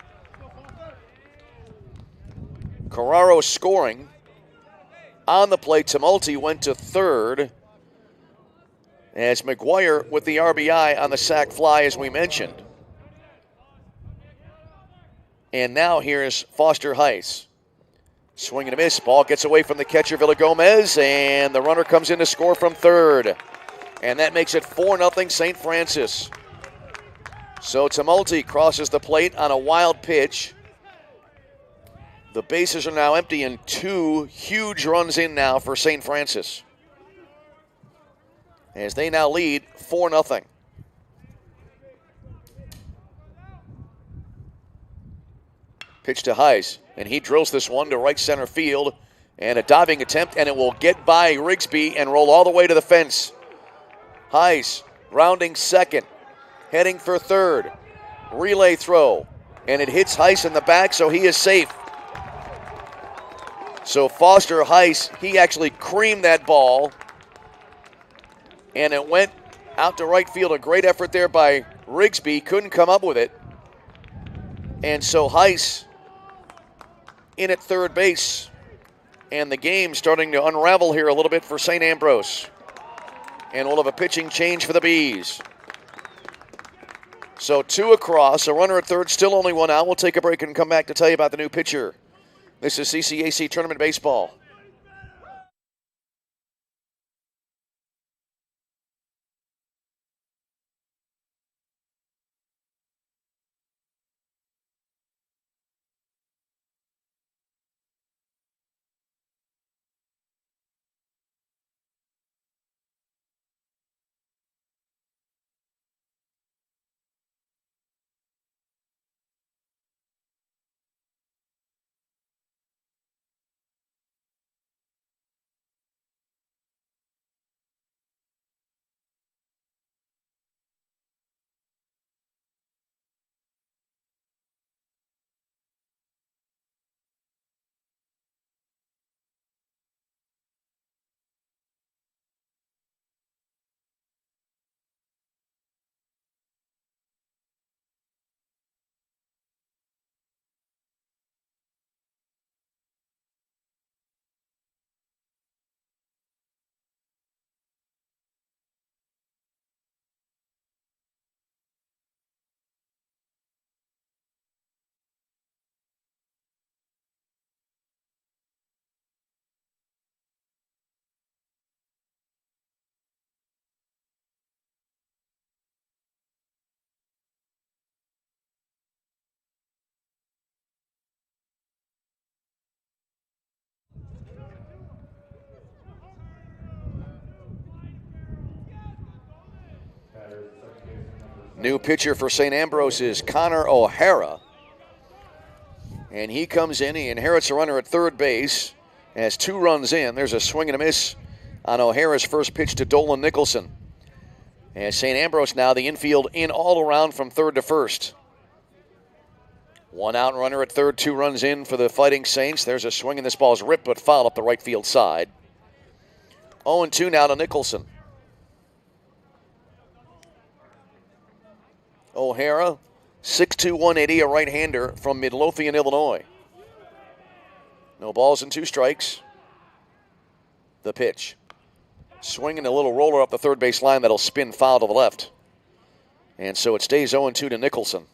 Carraro scoring. On the plate, Tumulty went to third, as McGuire with the RBI on the sac fly, as we mentioned. And now here's Foster Heiss. Swing and a miss. Ball gets away from the catcher, Villagomez, and the runner comes in to score from third. And that makes it 4-0 St. Francis. So Tumulty crosses the plate on a wild pitch. The bases are now empty, and 2 huge runs in now for St. Francis, as they now lead 4-0. Pitch to Heiss, and he drills this one to right center field, and a diving attempt, and it will get by Rigsby and roll all the way to the fence. Heiss rounding second, heading for third. Relay throw, and it hits Heiss in the back, so he is safe. So Foster Heiss, he actually creamed that ball, and it went out to right field. A great effort there by Rigsby. Couldn't come up with it. And so Heiss in at third base. And the game starting to unravel here a little bit for St. Ambrose. And we'll have a pitching change for the Bees. So 2 across, a runner at third, still only 1 out. We'll take a break and come back to tell you about the new pitcher. This is CCAC Tournament Baseball. New pitcher for St. Ambrose is Connor O'Hara. And he comes in, he inherits a runner at third base, has 2 runs in. There's a swing and a miss on O'Hara's first pitch to Dolan Nicholson. And St. Ambrose now the infield in all around from third to first. 1 out runner at third, 2 runs in for the Fighting Saints. There's a swing, and this ball is ripped but foul up the right field side. 0-2 now to Nicholson. O'Hara, 6'2", 180, a right-hander from Midlothian, Illinois. No balls and 2 strikes. The pitch. Swinging a little roller up the third base line that'll spin foul to the left. And so it stays 0-2 to Nicholson.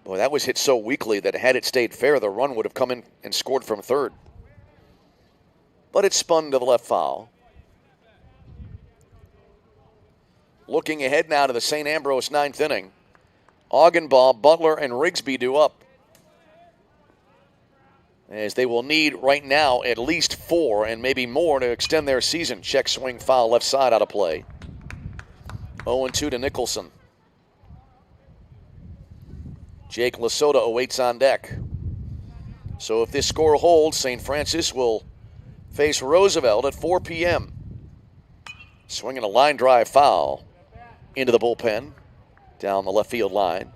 Boy, that was hit so weakly that had it stayed fair, the run would have come in and scored from third. But it spun to the left foul. Looking ahead now to the St. Ambrose ninth inning. Augenbaugh, Butler, and Rigsby due up, as they will need right now at least 4 and maybe more to extend their season. Check swing foul left side out of play. 0-2 to Nicholson. Jake Lasota awaits on deck. So if this score holds, St. Francis will face Roosevelt at 4 p.m. Swinging a line drive foul into the bullpen down the left field line.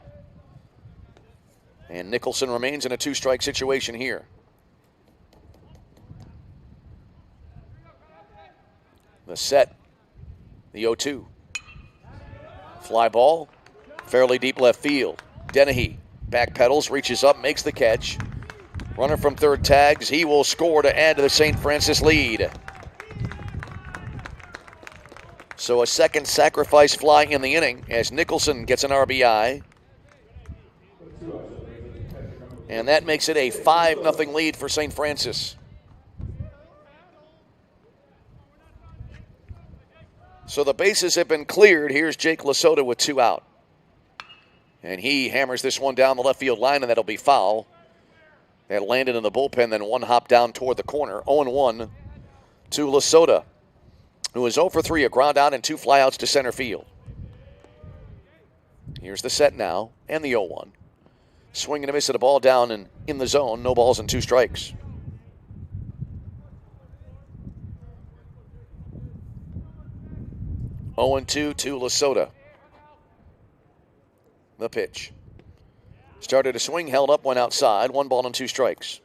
And Nicholson remains in a 2-strike situation here. The set, the 0-2. Fly ball, fairly deep left field. Dennehy backpedals, reaches up, makes the catch. Runner from third tags. He will score to add to the St. Francis lead. So a second sacrifice fly in the inning as Nicholson gets an RBI. And that makes it a 5-0 lead for St. Francis. So the bases have been cleared. Here's Jake Lasota with 2 out. And he hammers this one down the left field line, and that'll be foul. That landed in the bullpen, then one hop down toward the corner. 0-1 to Lasota, who is 0 for 3, a ground out and 2 flyouts to center field. Here's the set now, and the 0-1. Swing and a miss at a ball down and in the zone. No balls and 2 strikes. Oh and 2 to Lasota. The pitch. Started a swing, held up, went outside. 1 ball and 2 strikes.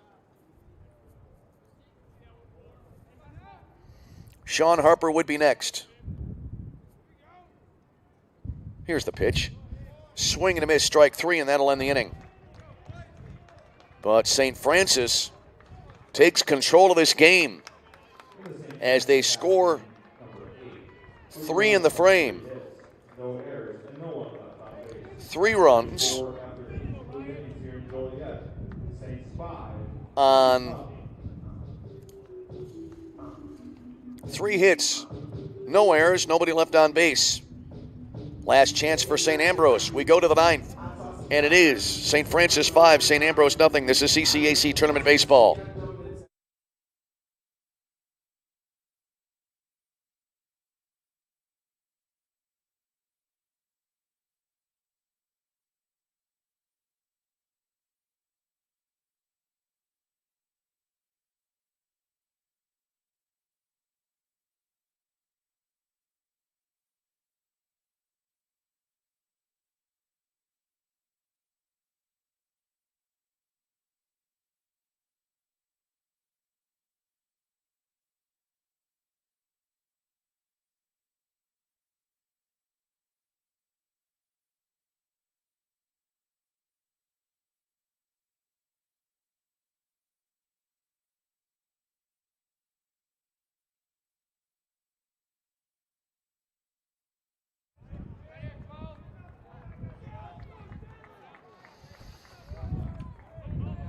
Sean Harper would be next. Here's the pitch. Swing and a miss, strike 3, and that'll end the inning. But St. Francis takes control of this game as they score 3 in the frame. 3 runs on 3 hits, no errors, nobody left on base. Last chance for St. Ambrose. We go to the 9th, and it is St. Francis 5, St. Ambrose nothing. This is CCAC Tournament Baseball.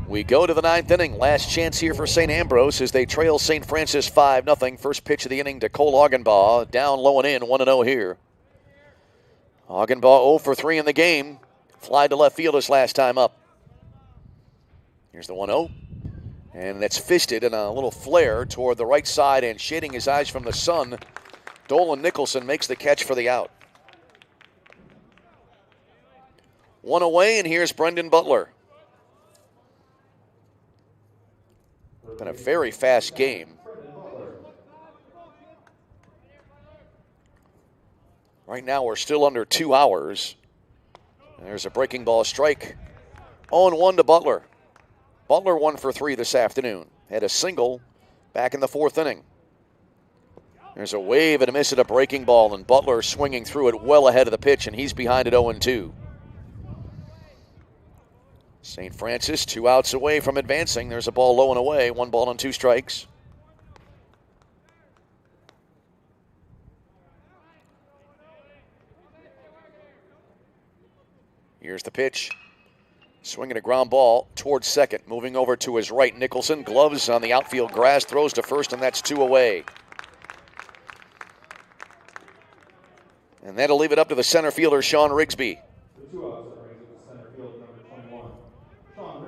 We go to the 9th inning. Last chance here for St. Ambrose as they trail St. Francis 5-0. First pitch of the inning to Cole Augenbaugh. Down low and in, 1-0 here. Augenbaugh 0 for 3 in the game. Fly to left field his last time up. Here's the 1-0. And that's fisted in a little flare toward the right side and shading his eyes from the sun. Dolan Nicholson makes the catch for the out. 1 away, and here's Brendan Butler. Been a very fast game. Right now we're still under 2 hours. There's a breaking ball strike. 0-1 to Butler. Butler 1 for 3 this afternoon. Had a single back in the 4th inning. There's a wave and a miss at a breaking ball, and Butler swinging through it well ahead of the pitch, and he's behind at 0-2. St. Francis 2 outs away from advancing. There's a ball low and away. 1 ball and 2 strikes. Here's the pitch. Swinging a ground ball towards second. Moving over to his right, Nicholson. Gloves on the outfield grass. Throws to first, and that's 2 away. And that'll leave it up to the center fielder, Sean Rigsby. The 2 outs that brings up the center field, number 21, Sean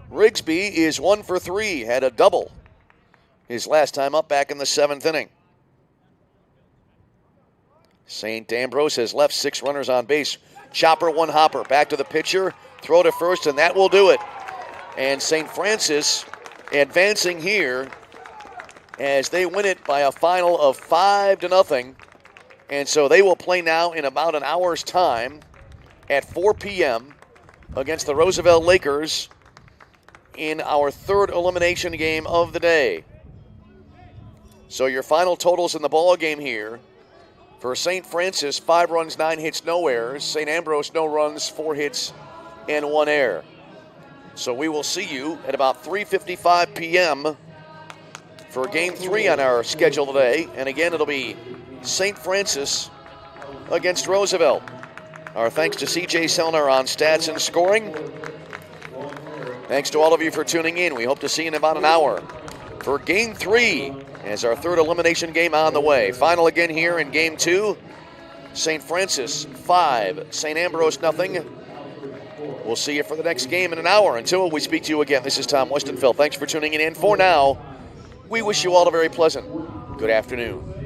Rigsby. Rigsby is 1 for 3. Had a double his last time up back in the 7th inning. St. Ambrose has left 6 runners on base. Chopper, 1 hopper. Back to the pitcher. Throw to first, and that will do it. And St. Francis advancing here as they win it by a final of 5-0. And so they will play now in about an hour's time at 4 p.m. against the Roosevelt Lakers in our 3rd elimination game of the day. So your final totals in the ball game here: for St. Francis, 5 runs, 9 hits, no errors. St. Ambrose, no runs, 4 hits, and 1 error. So we will see you at about 3:55 p.m. for Game 3 on our schedule today. And again, it'll be St. Francis against Roosevelt. Our thanks to CJ Sellner on stats and scoring. Thanks to all of you for tuning in. We hope to see you in about an hour for Game 3 as our 3rd elimination game on the way. Final again here in Game 2. St. Francis 5, St. Ambrose 0. We'll see you for the next game in an hour. Until we speak to you again, this is Tom Westenfeld. Thanks for tuning in. For now, we wish you all a very pleasant good afternoon.